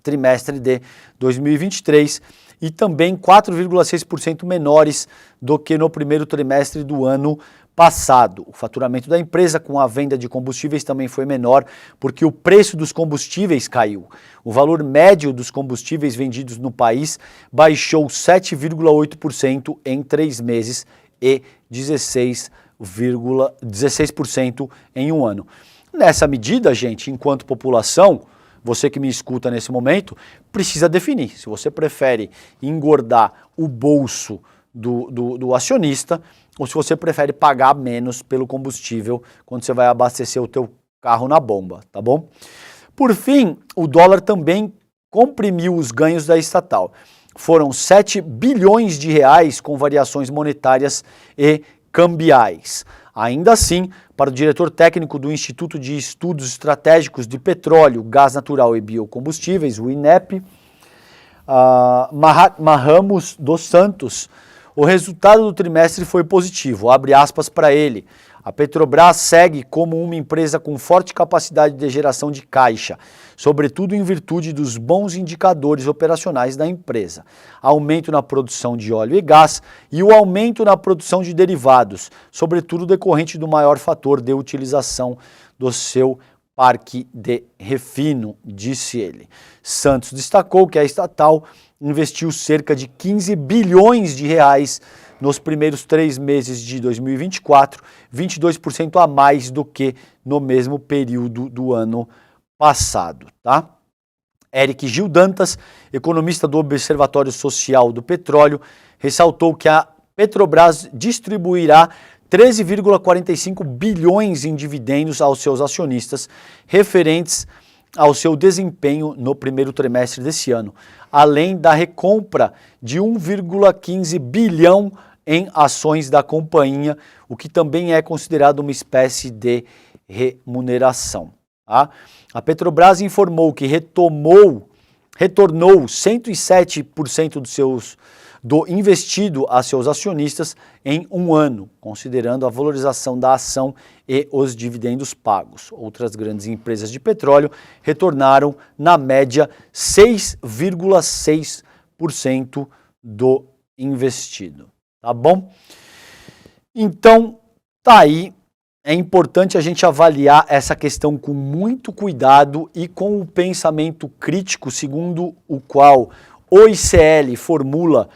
trimestre de 2023 e também 4,6% menores do que no primeiro trimestre do ano passado. O faturamento da empresa com a venda de combustíveis também foi menor porque o preço dos combustíveis caiu. O valor médio dos combustíveis vendidos no país baixou 7,8% em 3 meses e 16% em um ano. Nessa medida, gente, enquanto população, você que me escuta nesse momento, precisa definir se você prefere engordar o bolso do acionista ou se você prefere pagar menos pelo combustível quando você vai abastecer o teu carro na bomba, tá bom? Por fim, o dólar também comprimiu os ganhos da estatal. Foram 7 bilhões de reais com variações monetárias e cambiais. Ainda assim, para o diretor técnico do Instituto de Estudos Estratégicos de Petróleo, Gás Natural e Biocombustíveis, o INEP, Mahatma Ramos dos Santos, o resultado do trimestre foi positivo, abre aspas para ele. A Petrobras segue como uma empresa com forte capacidade de geração de caixa, sobretudo em virtude dos bons indicadores operacionais da empresa. Aumento na produção de óleo e gás e o aumento na produção de derivados, sobretudo decorrente do maior fator de utilização do seu parque de refino, disse ele. Santos destacou que a estatal investiu cerca de 15 bilhões de reais nos primeiros 3 meses de 2024, 22% a mais do que no mesmo período do ano passado, tá? Eric Gil Dantas, economista do Observatório Social do Petróleo, ressaltou que a Petrobras distribuirá 13,45 bilhões em dividendos aos seus acionistas, referentes ao seu desempenho no primeiro trimestre desse ano, além da recompra de 1,15 bilhão em ações da companhia, o que também é considerado uma espécie de remuneração. Tá? A Petrobras informou que retornou 107% do investido a seus acionistas em um ano, considerando a valorização da ação e os dividendos pagos. Outras grandes empresas de petróleo retornaram, na média, 6,6% do investido. Tá bom? Então, tá aí. É importante a gente avaliar essa questão com muito cuidado e com o pensamento crítico, segundo o qual o ICL formula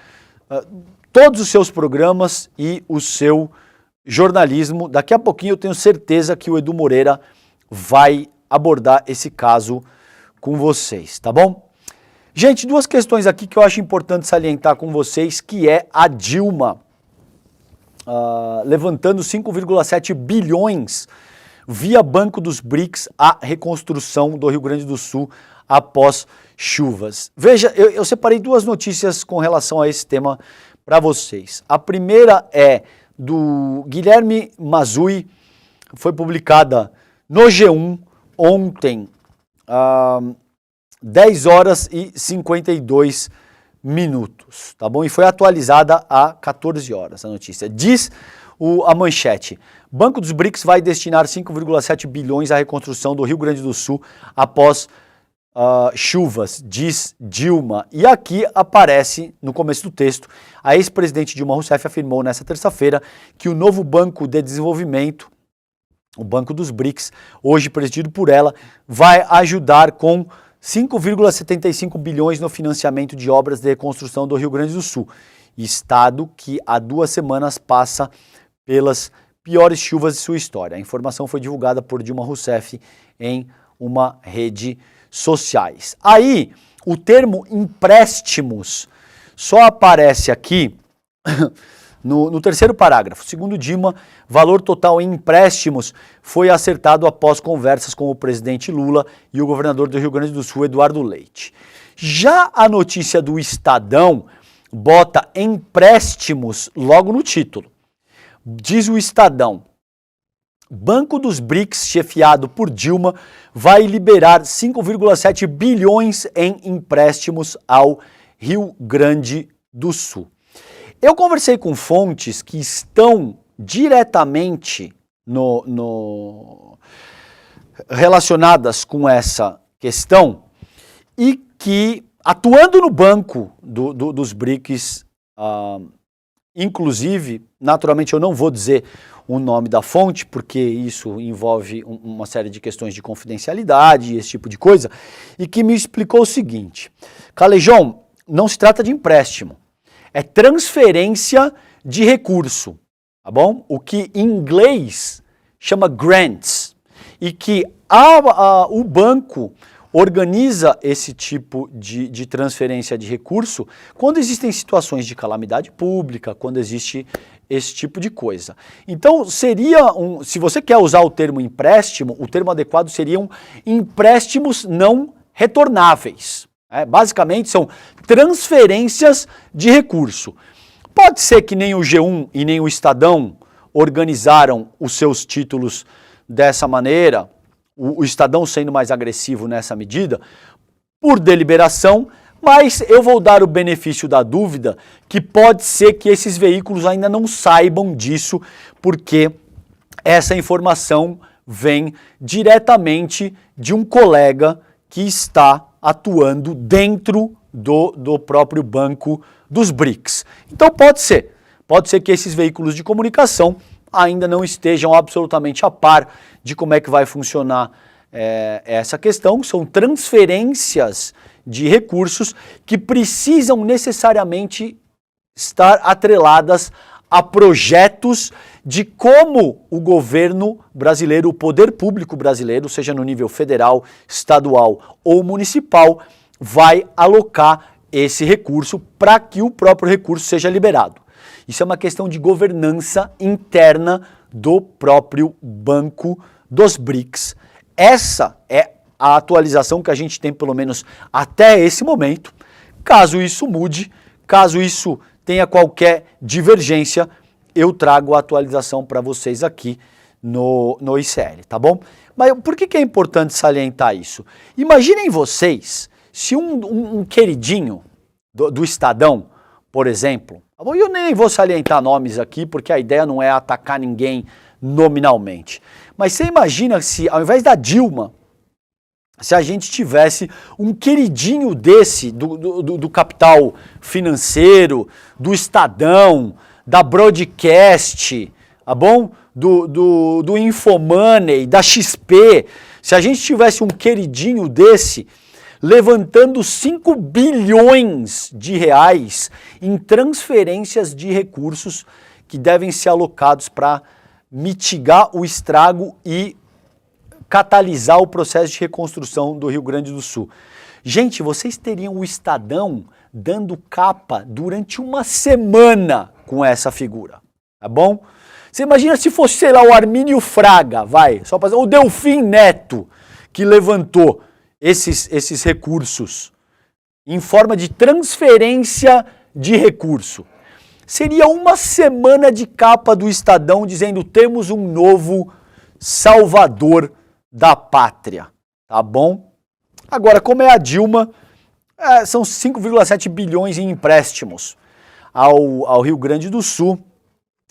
todos os seus programas e o seu jornalismo. Daqui a pouquinho eu tenho certeza que o Edu Moreira vai abordar esse caso com vocês, tá bom? Gente, 2 questões aqui que eu acho importante salientar com vocês, que é a Dilma levantando 5,7 bilhões via Banco dos BRICS à reconstrução do Rio Grande do Sul após chuvas. Veja, eu separei 2 notícias com relação a esse tema para vocês. A primeira é do Guilherme Mazui, foi publicada no G1 ontem, 10 horas e 52 minutos, tá bom? E foi atualizada há 14 horas a notícia. Diz a manchete: Banco dos BRICS vai destinar 5,7 bilhões à reconstrução do Rio Grande do Sul após chuvas, diz Dilma. E aqui aparece, no começo do texto, a ex-presidente Dilma Rousseff afirmou nesta terça-feira que o novo Banco de Desenvolvimento, o Banco dos BRICS, hoje presidido por ela, vai ajudar com 5,75 bilhões no financiamento de obras de reconstrução do Rio Grande do Sul, estado que há 2 semanas passa pelas piores chuvas de sua história. A informação foi divulgada por Dilma Rousseff em uma rede sociais. Aí, o termo empréstimos só aparece aqui no terceiro parágrafo. Segundo Dilma, valor total em empréstimos foi acertado após conversas com o presidente Lula e o governador do Rio Grande do Sul, Eduardo Leite. Já a notícia do Estadão bota empréstimos logo no título. Diz o Estadão: Banco dos BRICS, chefiado por Dilma, vai liberar 5,7 bilhões em empréstimos ao Rio Grande do Sul. Eu conversei com fontes que estão diretamente relacionadas com essa questão e que, atuando no banco dos BRICS, inclusive, naturalmente eu não vou dizer o nome da fonte, porque isso envolve uma série de questões de confidencialidade e esse tipo de coisa, e que me explicou o seguinte: Calejão, não se trata de empréstimo, é transferência de recurso, tá bom? O que em inglês chama grants, e que o banco organiza esse tipo de transferência de recurso quando existem situações de calamidade pública, quando existe esse tipo de coisa. Então, se você quer usar o termo empréstimo, o termo adequado seriam empréstimos não retornáveis. Basicamente, são transferências de recurso. Pode ser que nem o G1 e nem o Estadão organizaram os seus títulos dessa maneira, o Estadão sendo mais agressivo nessa medida, por deliberação, mas eu vou dar o benefício da dúvida que pode ser que esses veículos ainda não saibam disso, porque essa informação vem diretamente de um colega que está atuando dentro do próprio Banco dos BRICS. Então pode ser que esses veículos de comunicação ainda não estejam absolutamente a par de como é que vai funcionar essa questão. São transferências de recursos que precisam necessariamente estar atreladas a projetos de como o governo brasileiro, o poder público brasileiro, seja no nível federal, estadual ou municipal, vai alocar esse recurso para que o próprio recurso seja liberado. Isso é uma questão de governança interna do próprio Banco dos BRICS. Essa é a atualização que a gente tem, pelo menos até esse momento. Caso isso mude, caso isso tenha qualquer divergência, eu trago a atualização para vocês aqui no ICL, tá bom? Mas por que é importante salientar isso? Imaginem vocês se um queridinho do Estadão, por exemplo, eu nem vou salientar nomes aqui porque a ideia não é atacar ninguém nominalmente, mas você imagina se ao invés da Dilma, se a gente tivesse um queridinho desse, do capital financeiro, do Estadão, da Broadcast, tá bom? Do Infomoney, da XP, se a gente tivesse um queridinho desse, levantando 5 bilhões de reais em transferências de recursos que devem ser alocados para mitigar o estrago e catalisar o processo de reconstrução do Rio Grande do Sul. Gente, vocês teriam o Estadão dando capa durante uma semana com essa figura, tá bom? Você imagina se fosse, sei lá, o Armínio Fraga, o Delfim Neto, que levantou esses recursos em forma de transferência de recurso. Seria uma semana de capa do Estadão dizendo: temos um novo salvador da pátria, tá bom? Agora, como é a Dilma, são 5,7 bilhões em empréstimos ao Rio Grande do Sul.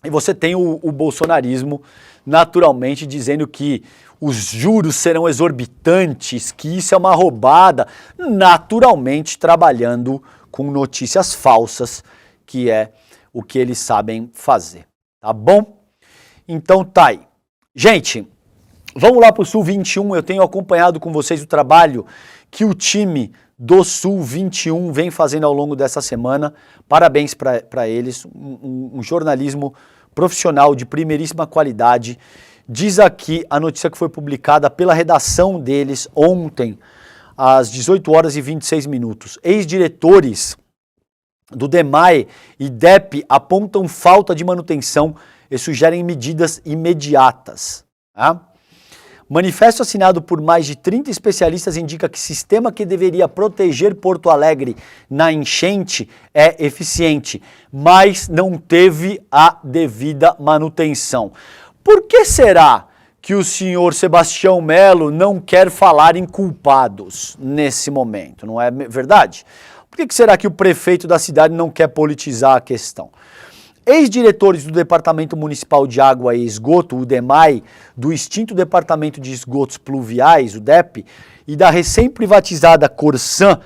E você tem o bolsonarismo, naturalmente, dizendo que os juros serão exorbitantes, que isso é uma roubada, naturalmente trabalhando com notícias falsas, que é o que eles sabem fazer, tá bom? Então tá aí. Gente, vamos lá para o Sul 21, eu tenho acompanhado com vocês o trabalho que o time do Sul 21 vem fazendo ao longo dessa semana. Parabéns para eles, um jornalismo profissional de primeiríssima qualidade. Diz aqui a notícia que foi publicada pela redação deles ontem, às 18 horas e 26 minutos. Ex-diretores do DEMAE e DEP apontam falta de manutenção e sugerem medidas imediatas. Tá? Manifesto assinado por mais de 30 especialistas indica que sistema que deveria proteger Porto Alegre na enchente é eficiente, mas não teve a devida manutenção. Por que será que o senhor Sebastião Melo não quer falar em culpados nesse momento? Não é verdade? Por que será que o prefeito da cidade não quer politizar a questão? Ex-diretores do Departamento Municipal de Água e Esgoto, o DEMAI, do extinto Departamento de Esgotos Pluviais, o DEP, e da recém-privatizada Corsan,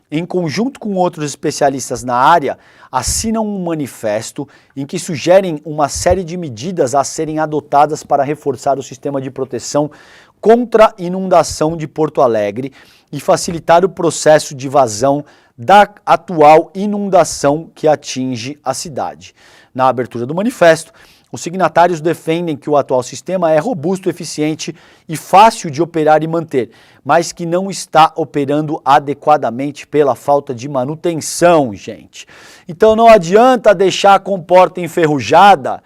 em conjunto com outros especialistas na área, assinam um manifesto em que sugerem uma série de medidas a serem adotadas para reforçar o sistema de proteção contra inundação de Porto Alegre e facilitar o processo de vazão da atual inundação que atinge a cidade. Na abertura do manifesto, os signatários defendem que o atual sistema é robusto, eficiente e fácil de operar e manter, mas que não está operando adequadamente pela falta de manutenção, gente. Então não adianta deixar a comporta enferrujada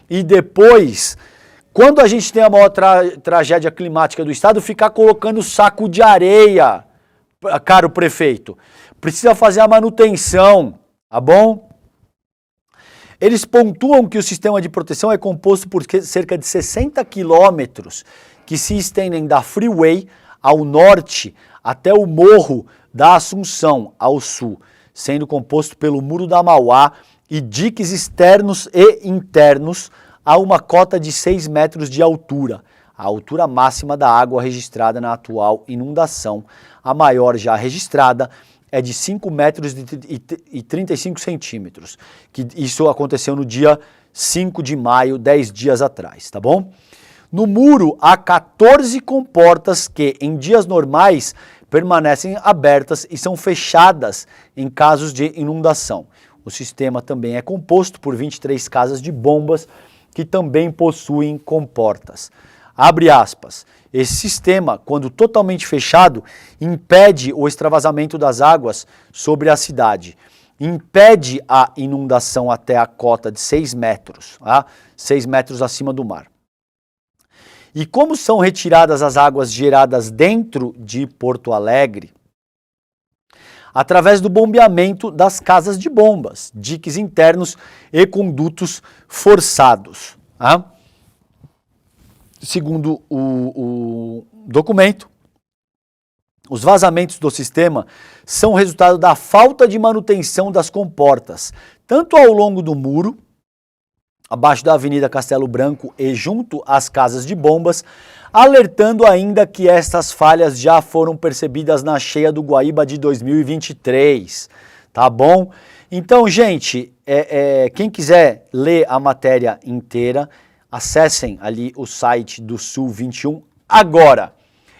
e depois, quando a gente tem a maior tragédia climática do estado, ficar colocando saco de areia, caro prefeito. Precisa fazer a manutenção, tá bom? Eles pontuam que o sistema de proteção é composto por cerca de 60 quilômetros que se estendem da Freeway ao norte até o Morro da Assunção ao sul, sendo composto pelo Muro da Mauá e diques externos e internos a uma cota de 6 metros de altura, a altura máxima da água registrada na atual inundação. A maior já registrada é de 5 metros e 35 centímetros, que isso aconteceu no dia 5 de maio, 10 dias atrás, tá bom? No muro há 14 comportas que, em dias normais, permanecem abertas e são fechadas em casos de inundação. O sistema também é composto por 23 casas de bombas que também possuem comportas. Abre aspas. Esse sistema, quando totalmente fechado, impede o extravasamento das águas sobre a cidade. Impede a inundação até a cota de 6 metros, tá? 6 metros acima do mar. E como são retiradas as águas geradas dentro de Porto Alegre? Através do bombeamento das casas de bombas, diques internos e condutos forçados. Tá? Segundo o documento, os vazamentos do sistema são resultado da falta de manutenção das comportas, tanto ao longo do muro, abaixo da Avenida Castelo Branco e junto às casas de bombas, alertando ainda que estas falhas já foram percebidas na cheia do Guaíba de 2023, tá bom? Então, gente, quem quiser ler a matéria inteira, acessem ali o site do Sul 21. Agora,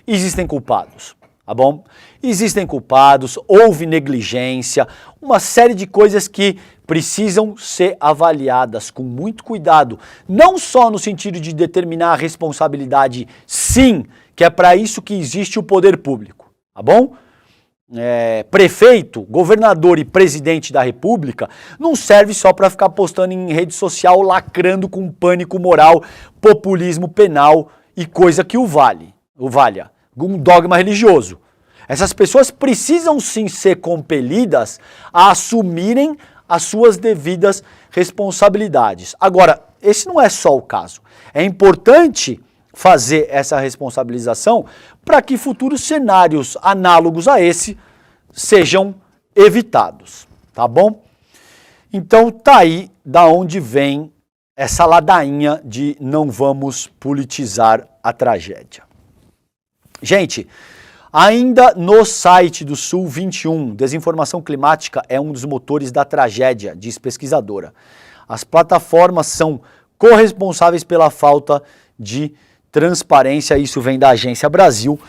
existem culpados, tá bom? Existem culpados, houve negligência, uma série de coisas que precisam ser avaliadas com muito cuidado, não só no sentido de determinar a responsabilidade, sim, que é para isso que existe o poder público, tá bom? Prefeito, governador e presidente da República não serve só para ficar postando em rede social lacrando com pânico moral, populismo penal e coisa que o valha, um dogma religioso. Essas pessoas precisam sim ser compelidas a assumirem as suas devidas responsabilidades. Agora, esse não é só o caso. É importante fazer essa responsabilização para que futuros cenários análogos a esse sejam evitados, tá bom? Então tá aí da onde vem essa ladainha de não vamos politizar a tragédia. Gente, ainda no site do Sul 21, desinformação climática é um dos motores da tragédia, diz pesquisadora. As plataformas são corresponsáveis pela falta de transparência, isso vem da Agência Brasil.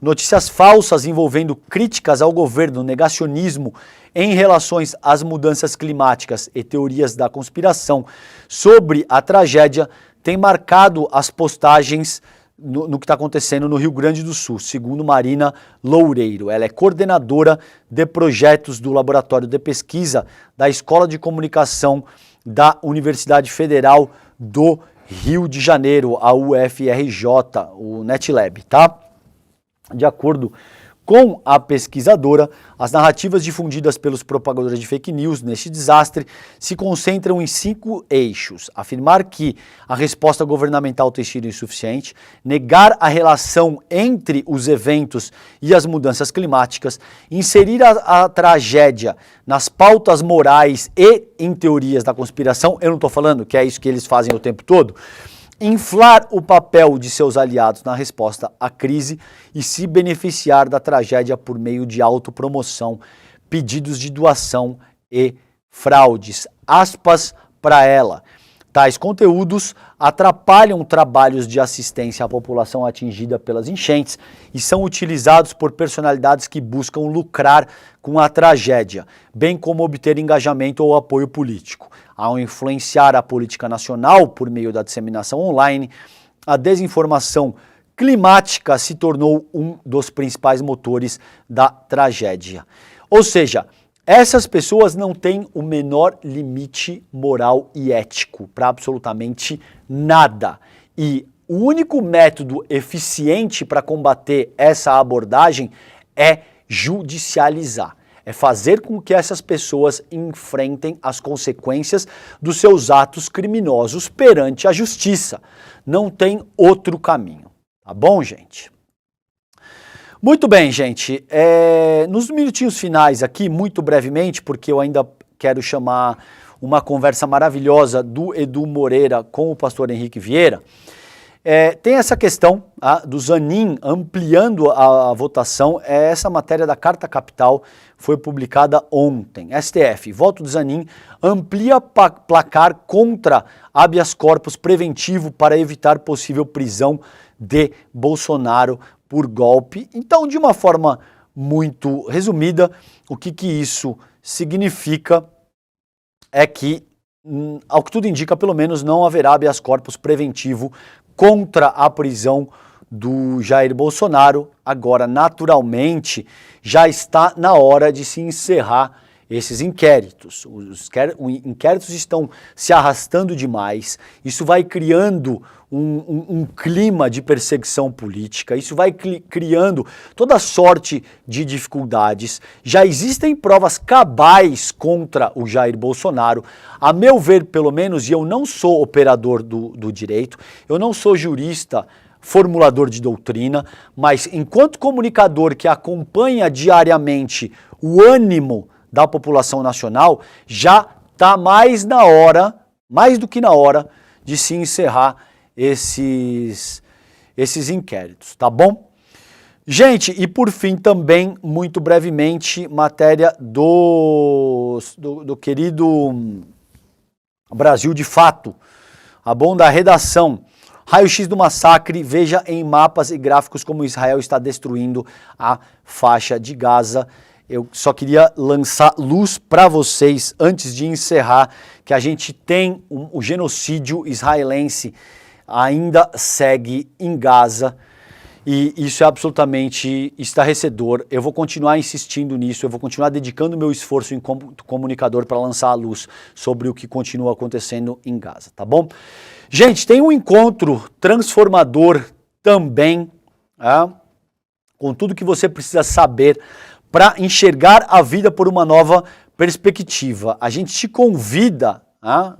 Notícias falsas envolvendo críticas ao governo, negacionismo em relações às mudanças climáticas e teorias da conspiração sobre a tragédia têm marcado as postagens no que está acontecendo no Rio Grande do Sul, segundo Marina Loureiro. Ela é coordenadora de projetos do Laboratório de Pesquisa da Escola de Comunicação da Universidade Federal do Rio de Janeiro, a UFRJ, o NetLab, tá? De acordo com a pesquisadora, as narrativas difundidas pelos propagadores de fake news neste desastre se concentram em 5 eixos: afirmar que a resposta governamental tem sido insuficiente, negar a relação entre os eventos e as mudanças climáticas, inserir a tragédia nas pautas morais e em teorias da conspiração. Eu não estou falando que é isso que eles fazem o tempo todo. Inflar o papel de seus aliados na resposta à crise e se beneficiar da tragédia por meio de autopromoção, pedidos de doação e fraudes. Aspas para ela. Tais conteúdos atrapalham trabalhos de assistência à população atingida pelas enchentes e são utilizados por personalidades que buscam lucrar com a tragédia, bem como obter engajamento ou apoio político. Ao influenciar a política nacional por meio da disseminação online, a desinformação climática se tornou um dos principais motores da tragédia. Ou seja, essas pessoas não têm o menor limite moral e ético para absolutamente nada. E o único método eficiente para combater essa abordagem é judicializar. É fazer com que essas pessoas enfrentem as consequências dos seus atos criminosos perante a justiça. Não tem outro caminho. Tá bom, gente? Muito bem, gente. Nos minutinhos finais aqui, muito brevemente, porque eu ainda quero chamar uma conversa maravilhosa do Edu Moreira com o pastor Henrique Vieira, tem essa questão do Zanin ampliando a votação. Essa matéria da Carta Capital foi publicada ontem. STF, voto do Zanin amplia placar contra habeas corpus preventivo para evitar possível prisão de Bolsonaro por golpe. Então, de uma forma muito resumida, o que isso significa é que, ao que tudo indica, pelo menos não haverá habeas corpus preventivo contra a prisão do Jair Bolsonaro. Agora, naturalmente, já está na hora de se encerrar esses inquéritos. Os inquéritos estão se arrastando demais, isso vai criando um clima de perseguição política, isso vai criando toda sorte de dificuldades. Já existem provas cabais contra o Jair Bolsonaro, a meu ver, pelo menos, e eu não sou operador do direito, eu não sou jurista, formulador de doutrina, mas enquanto comunicador que acompanha diariamente o ânimo da população nacional, já está mais do que na hora, de se encerrar esses inquéritos, tá bom? Gente, e por fim também, muito brevemente, matéria do querido Brasil de Fato, a bom da redação. Raio-X do massacre, veja em mapas e gráficos como Israel está destruindo a faixa de Gaza. Eu só queria lançar luz para vocês, antes de encerrar, que a gente tem o genocídio israelense ainda segue em Gaza, e isso é absolutamente estarrecedor. Eu vou continuar insistindo nisso, eu vou continuar dedicando meu esforço enquanto comunicador para lançar a luz sobre o que continua acontecendo em Gaza, tá bom? Gente, tem um encontro transformador também, com tudo que você precisa saber para enxergar a vida por uma nova perspectiva. A gente te convida A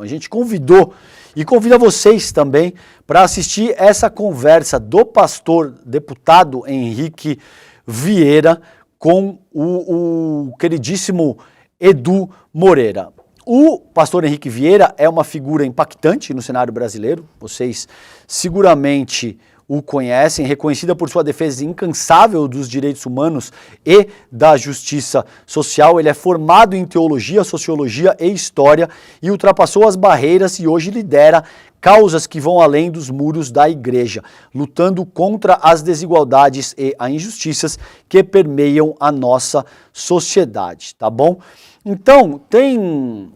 gente convidou e convida vocês também para assistir essa conversa do pastor deputado Henrique Vieira com o queridíssimo Edu Moreira. O pastor Henrique Vieira é uma figura impactante no cenário brasileiro, vocês seguramente o conhecem, reconhecida por sua defesa incansável dos direitos humanos e da justiça social. Ele é formado em teologia, sociologia e história e ultrapassou as barreiras e hoje lidera causas que vão além dos muros da igreja, lutando contra as desigualdades e as injustiças que permeiam a nossa sociedade, tá bom? Então,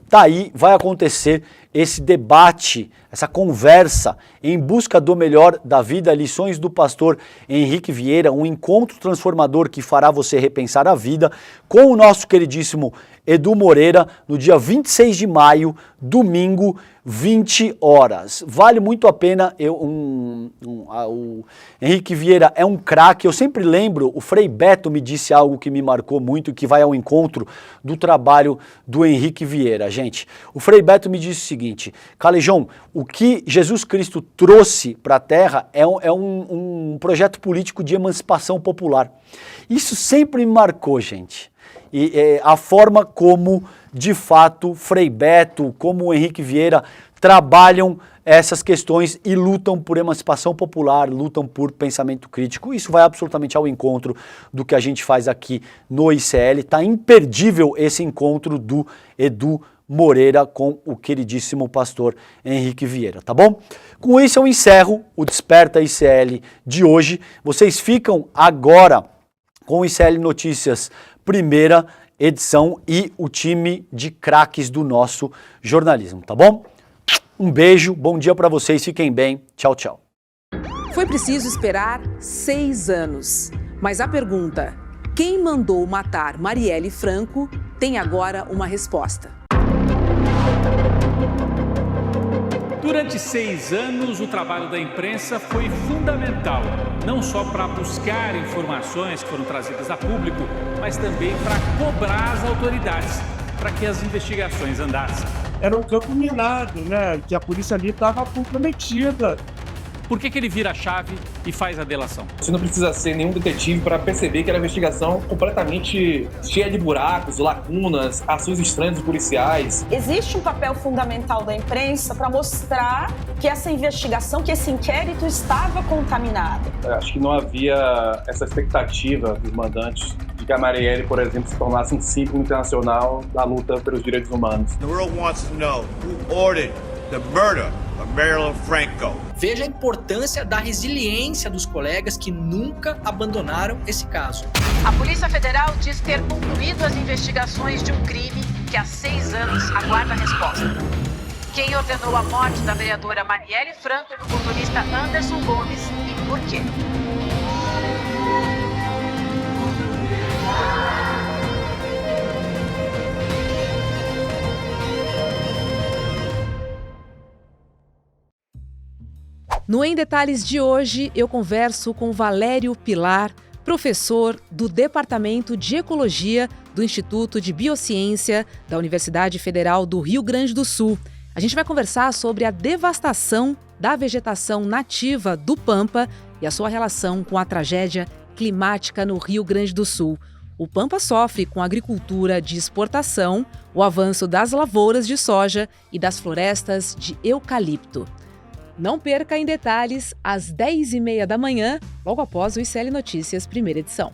tá aí, vai acontecer esse debate, essa conversa em busca do melhor da vida, lições do pastor Henrique Vieira, um encontro transformador que fará você repensar a vida, com o nosso queridíssimo Edu Moreira, no dia 26 de maio, domingo, 20 horas. Vale muito a pena, o Henrique Vieira é um craque, eu sempre lembro, o Frei Beto me disse algo que me marcou muito, que vai ao encontro do trabalho do Henrique Vieira, gente. O Frei Beto me disse o seguinte: Calejão, o que Jesus Cristo trouxe para a Terra é um projeto político de emancipação popular. Isso sempre me marcou, gente. E a forma como, de fato, Frei Beto, como o Henrique Vieira trabalham essas questões e lutam por emancipação popular, lutam por pensamento crítico. Isso vai absolutamente ao encontro do que a gente faz aqui no ICL. Tá imperdível esse encontro do Edu Moreira com o queridíssimo pastor Henrique Vieira, tá bom? Com isso eu encerro o Desperta ICL de hoje. Vocês ficam agora com o ICL Notícias primeira edição e o time de craques do nosso jornalismo, tá bom? Um beijo, bom dia para vocês, fiquem bem, tchau, tchau. Foi preciso esperar 6 anos, mas a pergunta, quem mandou matar Marielle Franco, tem agora uma resposta. Durante 6 anos, o trabalho da imprensa foi fundamental, não só para buscar informações que foram trazidas a público, mas também para cobrar as autoridades, para que as investigações andassem. Era um campo minado, né? Que a polícia ali estava comprometida. Por que ele vira a chave e faz a delação? Você não precisa ser nenhum detetive para perceber que era uma investigação completamente cheia de buracos, lacunas, ações estranhas dos policiais. Existe um papel fundamental da imprensa para mostrar que essa investigação, que esse inquérito estava contaminado. Acho que não havia essa expectativa dos mandantes de que a Marielle, por exemplo, se tornasse um símbolo internacional da luta pelos direitos humanos. The world wants to know who ordered the murder of Marielle Franco. Veja a importância da resiliência dos colegas que nunca abandonaram esse caso. A Polícia Federal diz ter concluído as investigações de um crime que há 6 anos aguarda a resposta. Quem ordenou a morte da vereadora Marielle Franco e do motorista Anderson Gomes e por quê? No Em Detalhes de hoje, eu converso com Valério Pilar, professor do Departamento de Ecologia do Instituto de Biociência da Universidade Federal do Rio Grande do Sul. A gente vai conversar sobre a devastação da vegetação nativa do Pampa e a sua relação com a tragédia climática no Rio Grande do Sul. O Pampa sofre com a agricultura de exportação, o avanço das lavouras de soja e das florestas de eucalipto. Não perca Em Detalhes, às 10h30 da manhã, logo após o ICL Notícias, primeira edição.